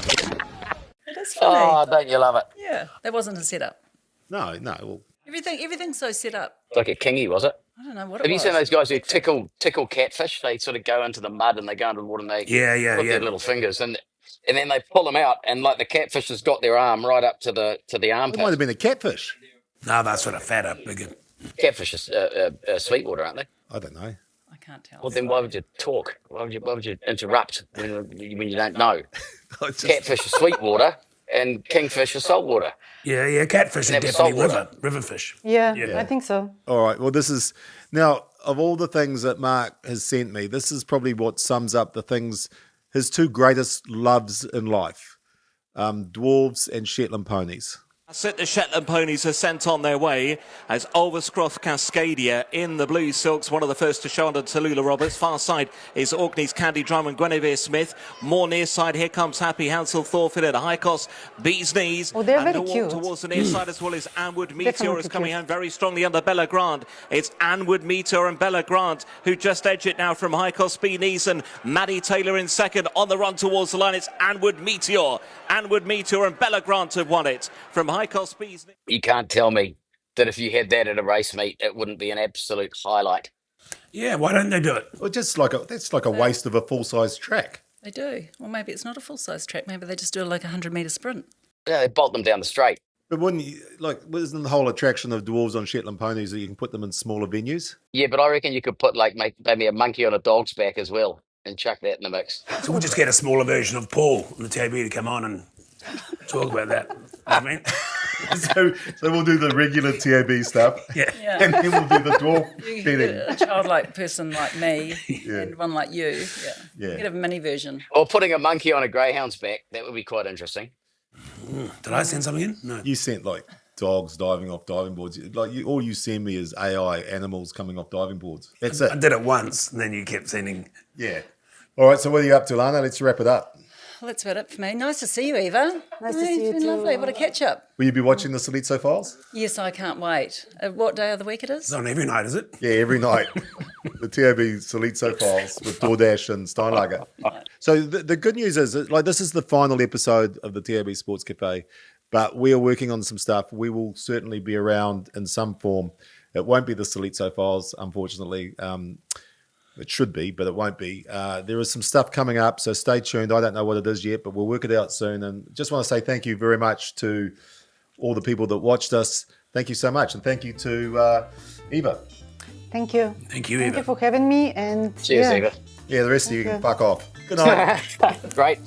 It is funny. Oh, don't you love it? Yeah, that wasn't a setup. No. Well, Everything's so set up. Like a kingy, was it? I don't know what Have it you was. seen those guys who tickle catfish? They sort of go into the mud and they go into the water and they put their little fingers and then they pull them out and like the catfish has got their arm right up to the armpit. it might have been a catfish. No, that's sort of fatter, bigger. Catfish is sweetwater, aren't they? I don't know. I can't tell. Well, then why would you talk? Why would you interrupt when you don't know? Catfish is sweetwater and kingfish is saltwater. Yeah, catfish are definitely river fish. Yeah, I think so. All right. Well, this is now of all the things that Marc has sent me, this is probably what sums up the things, his two greatest loves in life, dwarves and Shetland ponies. That's it, the Shetland ponies are sent on their way as Ulverscroft Cascadia in the blue silks, one of the first to show under Tallulah Roberts. Far side is Orkney's Candy Drum and Guinevere Smith. More near side, here comes Happy Hansel Thorfinn at High Cost, Bees Knees. Oh, they're and very cute. towards the near side as well as Anwood Meteor Definitely is coming cute. home very strongly under Bella Grant. It's Anwood Meteor and Bella Grant who just edge it now from High Cost Bees Knees, and Maddie Taylor in second on the run towards the line. It's Anwood Meteor. Anwood Meteor and Bella Grant have won it from High Cost Bees Knees. You can't tell me that if you had that at a race meet, it wouldn't be an absolute highlight. Yeah, why don't they do it? Well, that's like a waste of a full-size track. They do. Or maybe it's not a full-size track. Maybe they just do like a 100-metre sprint. Yeah, they bolt them down the straight. But wouldn't you, like, isn't the whole attraction of dwarves on Shetland ponies that you can put them in smaller venues? Yeah, but I reckon you could put like maybe a monkey on a dog's back as well and chuck that in the mix. So we'll just get a smaller version of Paul on the TAB to come on and talk about that. You know what I mean? So we'll do the regular TAB stuff, and then we'll do the dwarf You betting. get a childlike person like me and one like you. Yeah. Get a mini version. Or putting a monkey on a greyhound's back, that would be quite interesting. Did I send something in? No. You sent like dogs diving off diving boards. Like all you send me is AI animals coming off diving boards. That's it. I did it once, and then you kept sending. Yeah. All right. So what are you up to, Lana? Let's wrap it up. Well, that's about it for me. Nice to see you, Eva. Nice to see you It's been too. lovely. What a catch up. Will you be watching the Solizzo Files? Yes, I can't wait. What day of the week it is? It's on every night, is it? Yeah, every night. The TAB Solizzo Files with DoorDash and Steinlager. So the good news is, like, this is the final episode of the TAB Sports Cafe, but we are working on some stuff. We will certainly be around in some form. It won't be the Solizzo Files, unfortunately. It should be, but it won't be. There is some stuff coming up, so stay tuned. I don't know what it is yet, but we'll work it out soon. And just want to say thank you very much to all the people that watched us. Thank you so much. And thank you to Eva. Thank you. Thank you, Thank Eva. you for having me. And Cheers, Eva. Yeah, the rest of you can fuck off. Good night. Great.